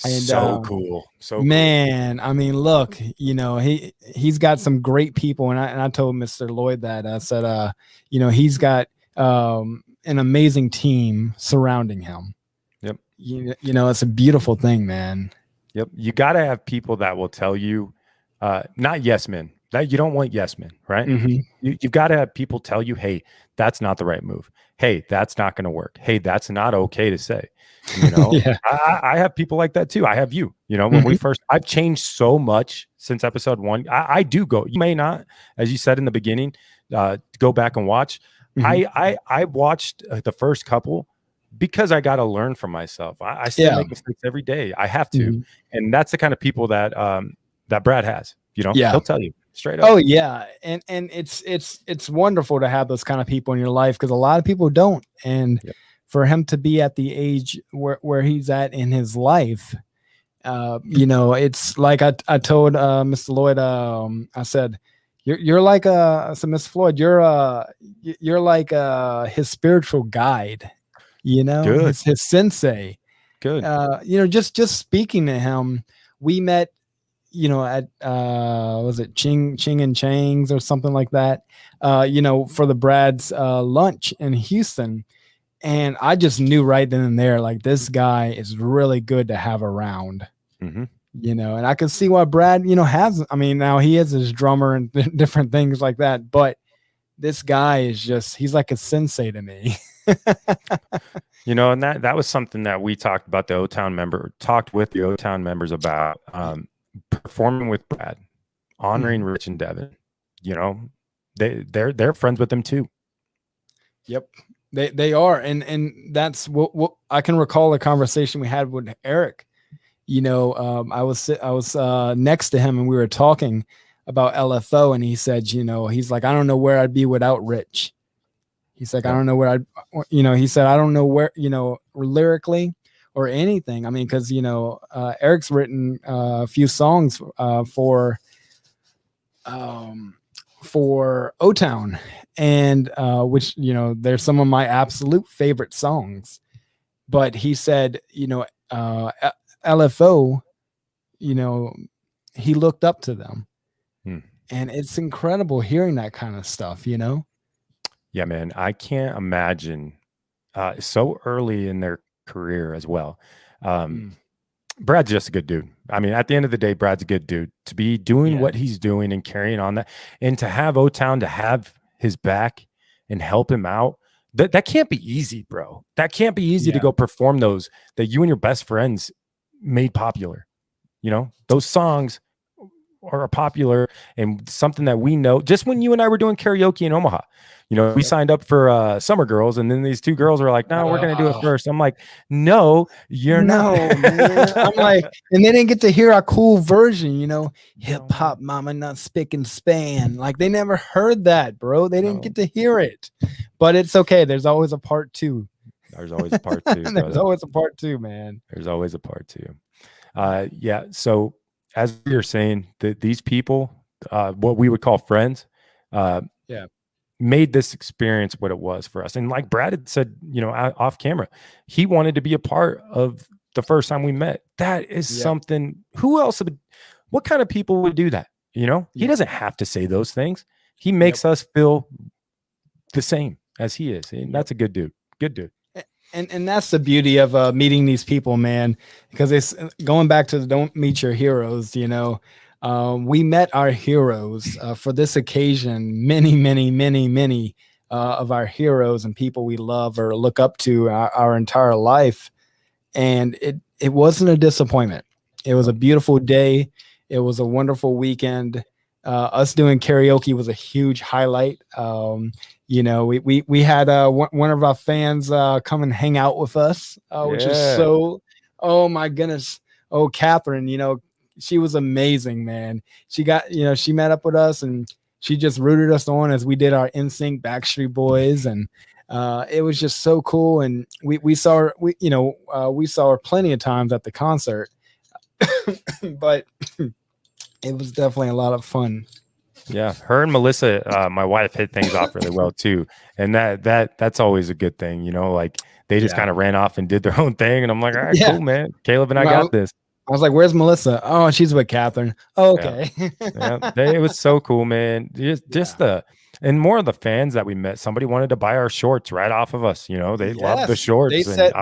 And, so cool. Man, I mean, look, he's got some great people. And I told Mr. Lloyd that I said, he's got an amazing team surrounding him. Yep. It's a beautiful thing, man. Yep. You got to have people that will tell you, not yes men. That you don't want yes men, right? You've got to have people tell you, hey, that's not the right move. Hey, that's not going to work. Hey, that's not okay to say. I have people like that too. I have you. When we first, I've changed so much since episode 1. I do go. You may not, as you said in the beginning, go back and watch. I watched the first couple because I got to learn from myself. I still make mistakes every day. I have to, and that's the kind of people that that Brad has. He'll tell you straight up. Oh yeah, and it's wonderful to have those kind of people in your life, because a lot of people don't. And for him to be at the age where he's at in his life, it's like I told Mr. Lloyd, I said, you're like I said, Mr. Floyd, you're like his spiritual guide, Good. his sensei. Good. Just speaking to him, we met, at was it Ching and Chang's or something like that, for the Brad's lunch in Houston. And I just knew right then and there, like, this guy is really good to have around, and I can see why Brad, has, I mean, now he is his drummer and different things like that, but this guy is he's like a sensei to me. And that was something that we talked with the O-Town members about, performing with Brad, honoring Rich and Devin. They're friends with them too. Yep. They are, and that's what I can recall a conversation we had with Eric. You know, I was next to him and we were talking about LFO, and he said, you know, he's like, I don't know where I'd be without Rich. He's like, I don't know where he said, I don't know where, lyrically or anything. I mean, because, Eric's written a few songs for O-Town, and which, they're some of my absolute favorite songs. But he said, LFO, he looked up to them. And it's incredible hearing that kind of stuff, Yeah, man. I can't imagine so early in their career as well. Brad's just a good dude. I mean, at the end of the day, Brad's a good dude to be doing what he's doing and carrying on that, and to have O-Town to have his back and help him out. That can't be easy, bro. That can't be easy to go perform those that you and your best friends made popular. Those songs are popular and something that we know. Just when you and I were doing karaoke in Omaha, we signed up for Summer Girls, and then these two girls were like, no, we're going to do it first. I'm like, no, you're not. Man. I'm like, and they didn't get to hear our cool version, hip hop mama, not spick and span. Like, they never heard that, bro. They didn't get to hear it, but it's okay. There's always a part 2. There's always a part 2. There's always a part 2, man. There's always a part 2. Yeah. So as you're saying, that these people, what we would call friends, made this experience what it was for us. And like Brad had said, off camera, he wanted to be a part of the first time we met. That is something. Who else what kind of people would do that? He doesn't have to say those things. He makes us feel the same as he is. And that's a good dude. Good dude. And that's the beauty of meeting these people, man, because it's going back to the don't meet your heroes. We met our heroes for this occasion. Many of our heroes and people we love or look up to our entire life. And it wasn't a disappointment. It was a beautiful day. It was a wonderful weekend. Us doing karaoke was a huge highlight. We had one of our fans come and hang out with us, which is so, oh my goodness. Oh, Catherine, she was amazing, man. She got, she met up with us and she just rooted us on as we did our NSYNC Backstreet Boys. And it was just so cool. And we saw her plenty of times at the concert, but it was definitely a lot of fun. Yeah, her and Melissa, my wife, hit things off really well too, and that's always a good thing. Like they just kind of ran off and did their own thing, and I'm like, all right, cool, man. Caleb and I got this. I was like, "Where's Melissa?" Oh, she's with Catherine. Oh, okay. It was so cool, man. Just and more of the fans that we met. Somebody wanted to buy our shorts right off of us. They love the shorts. They said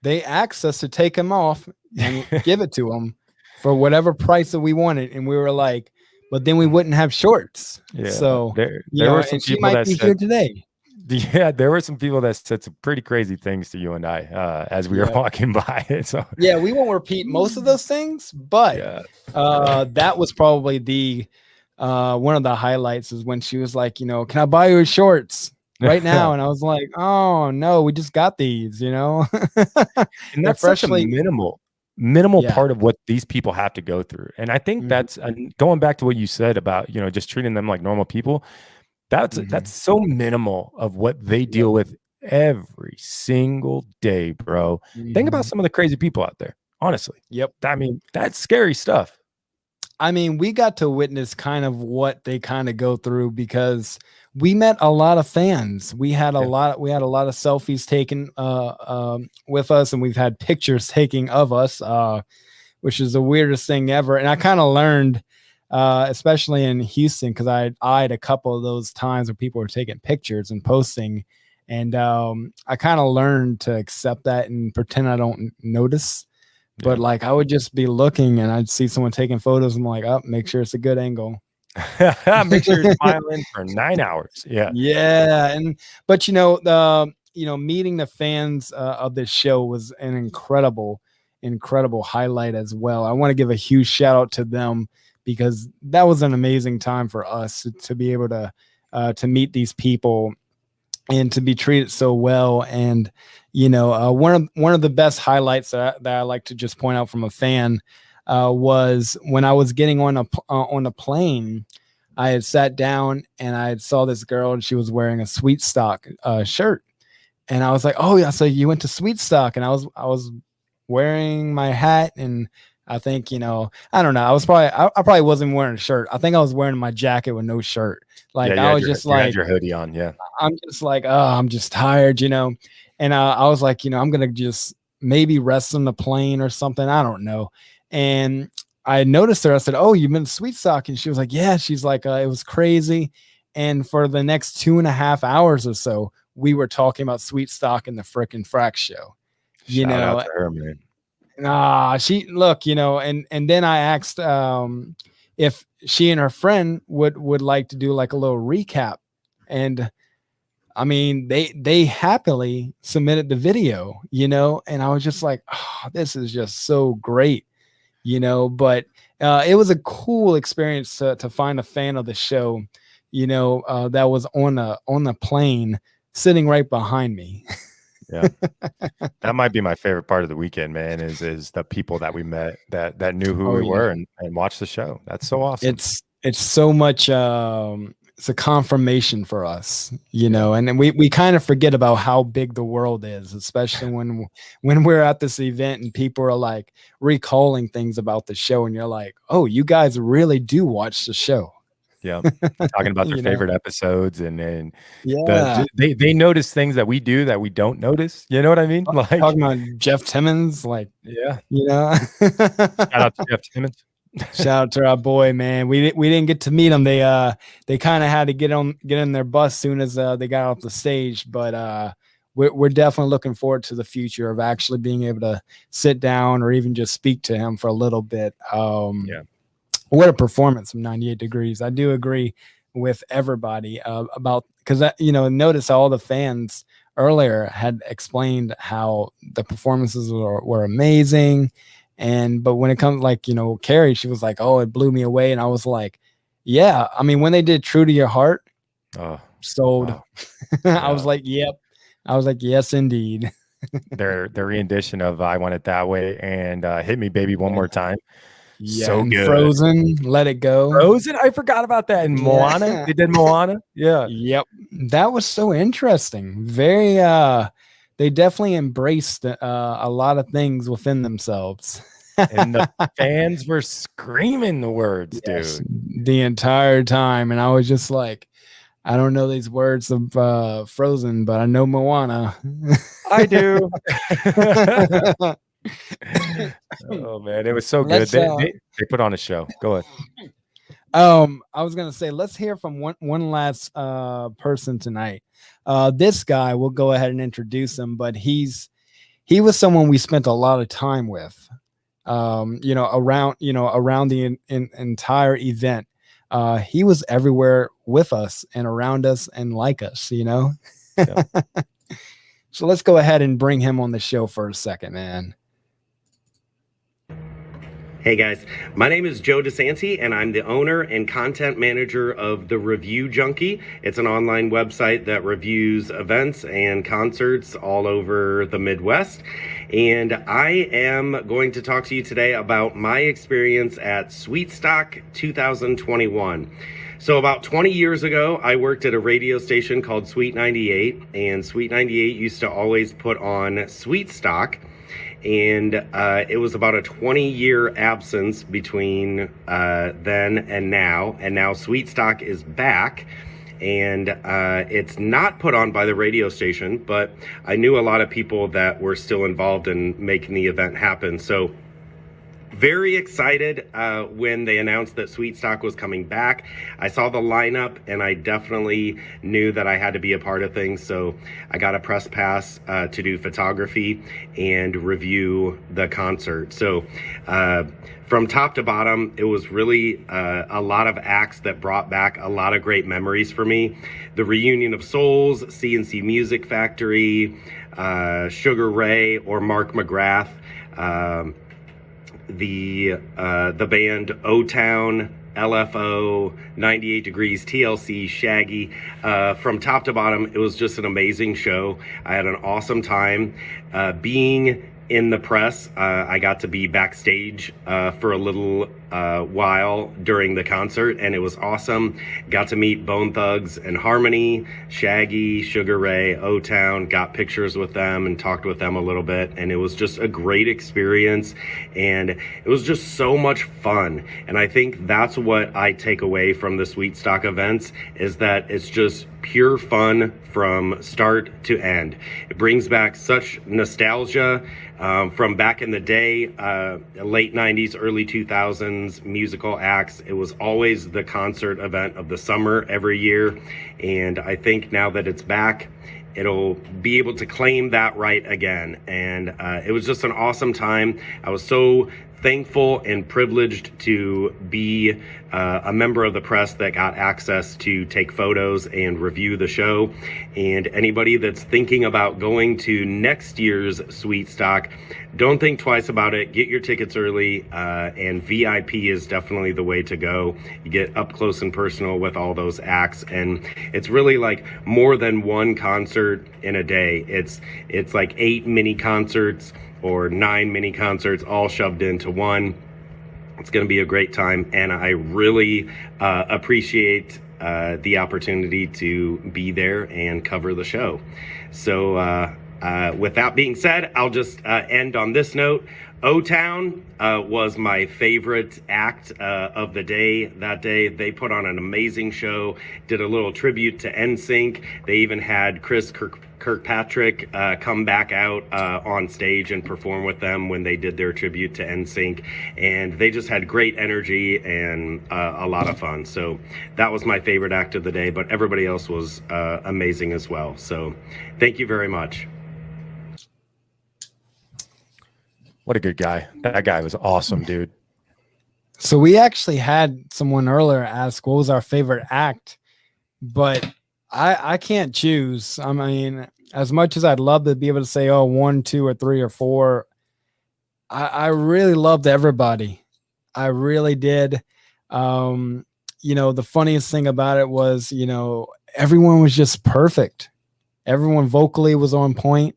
they asked us to take them off and give it to them for whatever price that we wanted, and we were like, but then we wouldn't have shorts. Yeah. So there were some people might that be here today. Yeah, there were some people that said some pretty crazy things to you and I as we were walking by it. So yeah, we won't repeat most of those things, but that was probably the one of the highlights is when she was like, can I buy you shorts right now? And I was like, oh no, we just got these, and that's such a minimal part of what these people have to go through. And I think that's going back to what you said about, just treating them like normal people. That's so minimal of what they deal with every single day, bro. Think about some of the crazy people out there, honestly. Yep. I mean, that's scary stuff. I mean, we got to witness kind of what they kind of go through because we met a lot of fans. We had a lot of selfies taken with us, and we've had pictures taken of us, which is the weirdest thing ever. And I kind of learned, especially in Houston, because I eyed a couple of those times where people were taking pictures and posting, and I kind of learned to accept that and pretend I don't notice. But like I would just be looking and I'd see someone taking photos. I'm like, oh, make sure it's a good angle. Make sure you're smiling for 9 hours. Yeah. Yeah. But meeting the fans of this show was an incredible highlight as well. I want to give a huge shout out to them because that was an amazing time for us to be able to meet these people and to be treated so well. And one of the best highlights that I like to just point out from a fan was when I was getting on a plane. I had sat down and I saw this girl, and she was wearing a SWEETSTOCK shirt, and I was like, "Oh yeah, so you went to SWEETSTOCK?" And I was wearing my hat, and I think I don't know. I probably wasn't wearing a shirt. I think I was wearing my jacket with no shirt. Like I was just like, you had your hoodie on, yeah. I'm just like, oh, I'm just tired, And I was like, I'm gonna just maybe rest on the plane or something. I don't know. And I noticed her. I said, "Oh, you've been to SWEETSTOCK?" And she was like, "Yeah." She's like, "It was crazy." And for the next 2.5 hours or so, we were talking about SWEETSTOCK and the frickin' Frack show. Shout out to her, man. And then I asked if she and her friend would like to do like a little recap, and I mean they happily submitted the video, and I was just like, oh, this is just so great. But it was a cool experience to find a fan of the show, that was on the plane sitting right behind me. Yeah, that might be my favorite part of the weekend, man, is the people that we met that knew who we were and watched the show. That's so awesome. It's so much it's a confirmation for us, and then we kind of forget about how big the world is, especially when we're at this event and people are like recalling things about the show, and you're like, oh, you guys really do watch the show. Yeah, talking about their favorite episodes, and they notice things that we do that we don't notice. You know what I mean? Like talking about Jeff Timmons, like shout out to Jeff Timmons. Shout out to our boy, man. We didn't get to meet him. They kind of had to get in their bus soon as they got off the stage. But we're definitely looking forward to the future of actually being able to sit down or even just speak to him for a little bit. What a performance from 98 Degrees. I do agree with everybody about, because notice all the fans earlier had explained how the performances were amazing. But when it comes Carrie, she was like, "Oh, it blew me away." And I was like, yeah, I mean, when they did True to Your Heart, sold. Wow. I was like, yep. I was like, yes, indeed. their rendition of I Want It That Way and Hit Me Baby One More Time. Yeah, so good. Frozen, Let It Go. Frozen, I forgot about that. And Moana, they did Moana. Yeah. Yep. That was so interesting. Very they definitely embraced a lot of things within themselves. And the fans were screaming the words, dude, the entire time. And I was just like, I don't know these words of Frozen, but I know Moana. I do. Oh man, it was so good. They put on a show. Go ahead. I was gonna say, let's hear from one last person tonight. This guy, we'll go ahead and introduce him, but he was someone we spent a lot of time with. Around the entire event. He was everywhere with us and around us and like us, Yeah. So let's go ahead and bring him on the show for a second, man. Hey guys, my name is Joe DeSanti and I'm the owner and content manager of The Review Junkie. It's an online website that reviews events and concerts all over the Midwest. And I am going to talk to you today about my experience at SWEETSTOCK 2021. So about 20 years ago, I worked at a radio station called Sweet 98, and Sweet 98 used to always put on SWEETSTOCK. And it was about a 20-year absence between then and now SWEETSTOCK is back, and it's not put on by the radio station, but I knew a lot of people that were still involved in making the event happen. So very excited when they announced that SWEETSTOCK was coming back. I saw the lineup and I definitely knew that I had to be a part of things. So I got a press pass to do photography and review the concert. So from top to bottom, it was really a lot of acts that brought back a lot of great memories for me. The Reunion of Souls, CNC Music Factory, Sugar Ray or Mark Mcgrath, the band O-Town, LFO, 98 Degrees, TLC, Shaggy. From top to bottom, it was just an amazing show. I had an awesome time. Being in the press, I got to be backstage for a little while during the concert, and it was awesome. Got to meet Bone Thugs and Harmony, Shaggy, Sugar Ray, O-Town, got pictures with them and talked with them a little bit, and it was just a great experience, and it was just so much fun. And I think that's what I take away from the SWEETSTOCK events, is that it's just pure fun from start to end. It brings back such nostalgia from back in the day, late 90s, early 2000s, musical acts. It was always the concert event of the summer every year. And I think now that it's back, it'll be able to claim that right again. And it was just an awesome time. I was so thankful and privileged to be a member of the press that got access to take photos and review the show. And anybody that's thinking about going to next year's SWEETSTOCK, don't think twice about it. Get your tickets early, and VIP is definitely the way to go. You get up close and personal with all those acts, and it's really like more than one concert in a day. It's like 8 mini concerts or 9 mini concerts all shoved into one. It's going to be a great time, and I really appreciate the opportunity to be there and cover the show. So with that being said, I'll just end on this note. O-Town was my favorite act of the day that day. They put on an amazing show, did a little tribute to NSYNC. They even had Chris Kirkpatrick come back out on stage and perform with them when they did their tribute to NSYNC, and they just had great energy and a lot of fun. So that was my favorite act of the day, but everybody else was amazing as well. So thank you very much. What a good guy. That guy was awesome, dude. So we actually had someone earlier ask what was our favorite act, but I can't choose. I mean, as much as I'd love to be able to say, oh, 1, 2, or 3, or 4, I really loved everybody. I really did. The funniest thing about it was, everyone was just perfect. Everyone vocally was on point.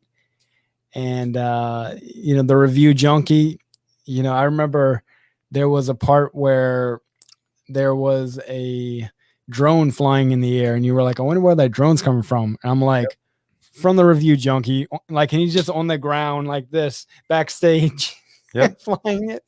And, the review junkie, I remember there was a part where there was a drone flying in the air and you were like, I wonder where that drone's coming from. And I'm like, from the review junkie, like, and he's just on the ground like this backstage, flying it.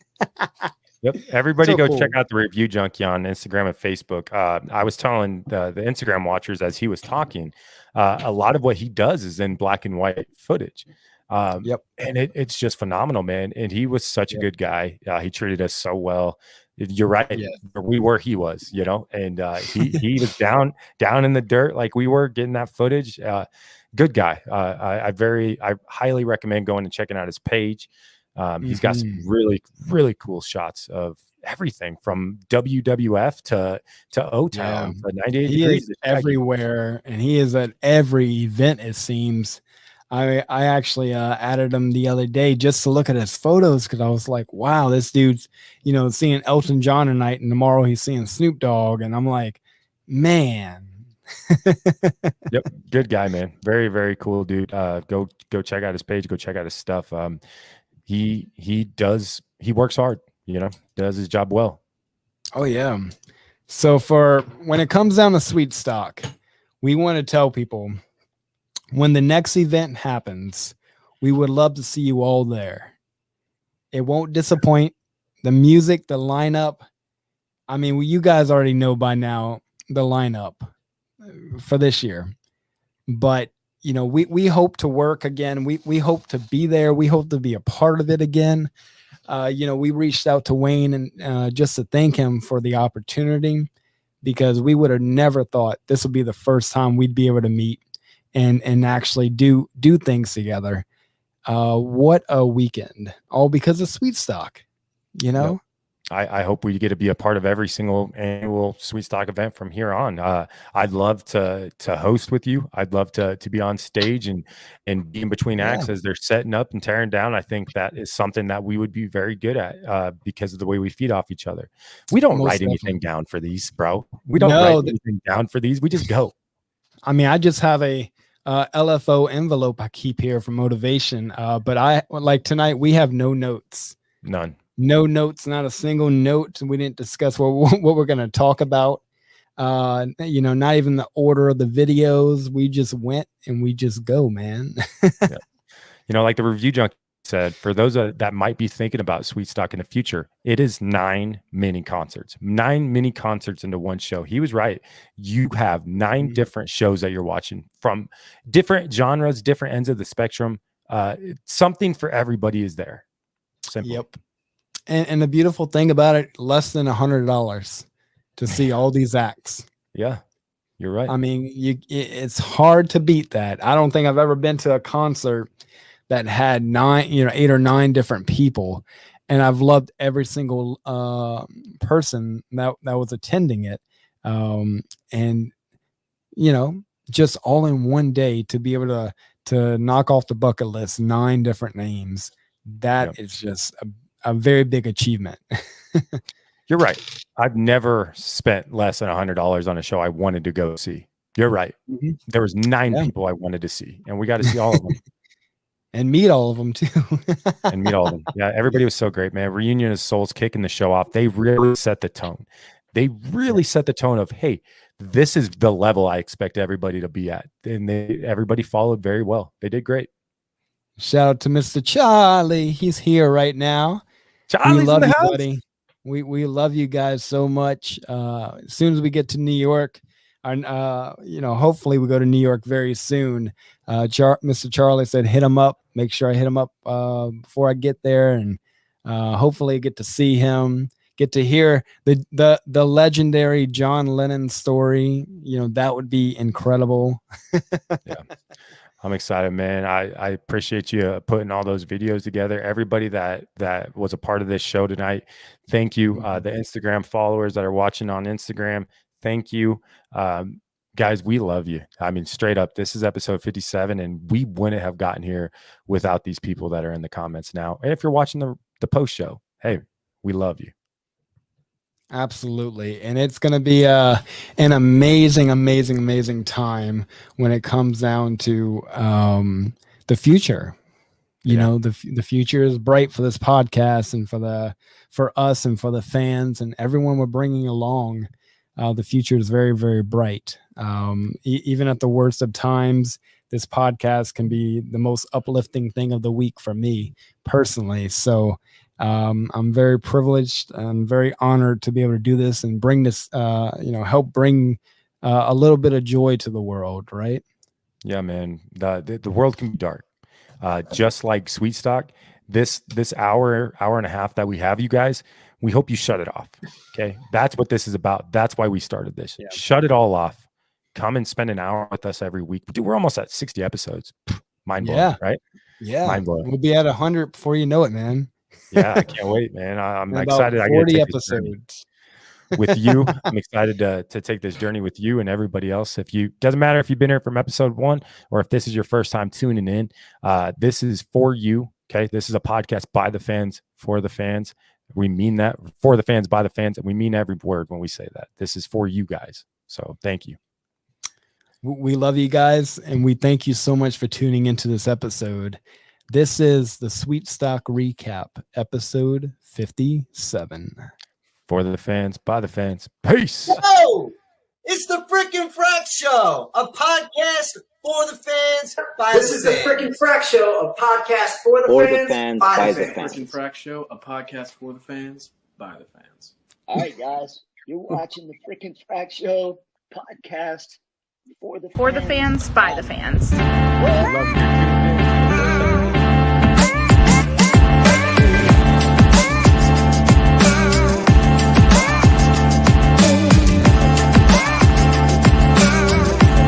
Yep. Everybody So go cool. check out the review junkie on Instagram and Facebook. I was telling the Instagram watchers as he was talking, a lot of what he does is in black and white footage. And it's just phenomenal, man. And he was such a good guy. He treated us so well. You're right. Yeah. We were, he was, and he was down in the dirt like we were, getting that footage. Good guy. I highly recommend going and checking out his page. He's got some really, really cool shots of everything from WWF to O-Town. Yeah. 98 He degrees is everywhere, and he is at every event, it seems. I actually added him the other day just to look at his photos because I was like, wow, this dude's, seeing Elton John tonight, and tomorrow he's seeing Snoop Dogg. And I'm like, man. Yep. Good guy, man. Very, very cool dude. Go check out his page. Go check out his stuff. He works hard, does his job well. Oh, yeah. So for when it comes down to SWEETSTOCK, we want to tell people, when the next event happens, we would love to see you all there. It won't disappoint. The music, the lineup. I mean, you guys already know by now the lineup for this year. But, we hope to work again. We hope to be there. We hope to be a part of it again. We reached out to Wayne and just to thank him for the opportunity, because we would have never thought this would be the first time we'd be able to meet and actually do things together. What a weekend. All because of SWEETSTOCK, Yep. I hope we get to be a part of every single annual SWEETSTOCK event from here on. I'd love to host with you. I'd love to be on stage and be in between acts as they're setting up and tearing down. I think that is something that we would be very good at because of the way we feed off each other. We don't write anything down for these, bro. We don't write anything down for these. We just go. I mean, I just have a LFO envelope I keep here for motivation. But I like tonight, we have no notes. None. No notes, not a single note. We didn't discuss what we're going to talk about. Not even the order of the videos. We just went and we just go, man. Yeah. Like the review junkie said, for those that might be thinking about SWEETSTOCK in the future, it is 9 mini concerts into one show. He was right. You have 9 different shows that you're watching from different genres, different ends of the spectrum. Something for everybody is there. Simple. Yep. And the beautiful thing about it, less than $100 to see all these acts. Yeah, you're right. I mean, it's hard to beat that. I don't think I've ever been to a concert that had 8 or 9 different people, and I've loved every single person that was attending it. And just all in one day to be able to knock off the bucket list 9 different names. That is just a very big achievement. You're right. I've never spent less than $100 on a show I wanted to go see. You're right. Mm-hmm. There was 9 people I wanted to see, and we got to see all of them. And meet all of them too. And meet all of them. Yeah, everybody was so great, man. Reunion of Souls kicking the show off. They really set the tone. They really set the tone of, hey, this is the level I expect everybody to be at. And everybody followed very well. They did great. Shout out to Mr. Charlie. He's here right now. Charlie's we love in the you, house. buddy. We love you guys so much. As soon as we get to New York, hopefully we go to New York very soon. Mr. Charlie said, hit him up. Make sure I hit him up before I get there, and hopefully get to see him, get to hear the legendary John Lennon story. That would be incredible. Yeah. I'm excited, man. I appreciate you putting all those videos together. Everybody that was a part of this show tonight, thank you. The Instagram followers that are watching on Instagram, thank you. Guys, we love you. I mean, straight up, this is episode 57, and we wouldn't have gotten here without these people that are in the comments now. And if you're watching the post show, hey, we love you. Absolutely. And it's going to be an amazing time when it comes down to the future. The future is bright for this podcast and for us and for the fans and everyone we're bringing along. The future is very, very bright. Even at the worst of times, this podcast can be the most uplifting thing of the week for me personally. So I'm very privileged and very honored to be able to do this and bring this, help bring a little bit of joy to the world, right? Yeah, man. The world can be dark. Just like SWEETSTOCK, this hour and a half that we have, you guys, we hope you shut it off. Okay. That's what this is about. That's why we started this. Yeah. Shut it all off. Come and spend an hour with us every week. Dude, we're almost at 60 episodes. Mind blowing, right? Yeah. Mind blowing. We'll be at 100 before you know it, man. Yeah, I can't wait, man. I'm excited. 40 episodes with you. I'm excited to take this journey with you and everybody else. Doesn't matter if you've been here from episode 1 or if this is your first time tuning in. This is for you. Okay, this is a podcast by the fans for the fans. We mean that, for the fans by the fans, and we mean every word when we say that. This is for you guys. So thank you. We love you guys, and we thank you so much for tuning into this episode. This is the SWEETSTOCK Recap, episode 57. For the fans, by the fans. Peace. Whoa! It's the freaking Frack Show, a podcast for the fans, by the fans. This is the freaking Frack Show, a podcast for the fans, by the fans. Freaking Frack Show, a podcast for the fans, by the fans. All right, guys, you're watching the freaking Frack Show podcast for the fans, by the fans. I love you.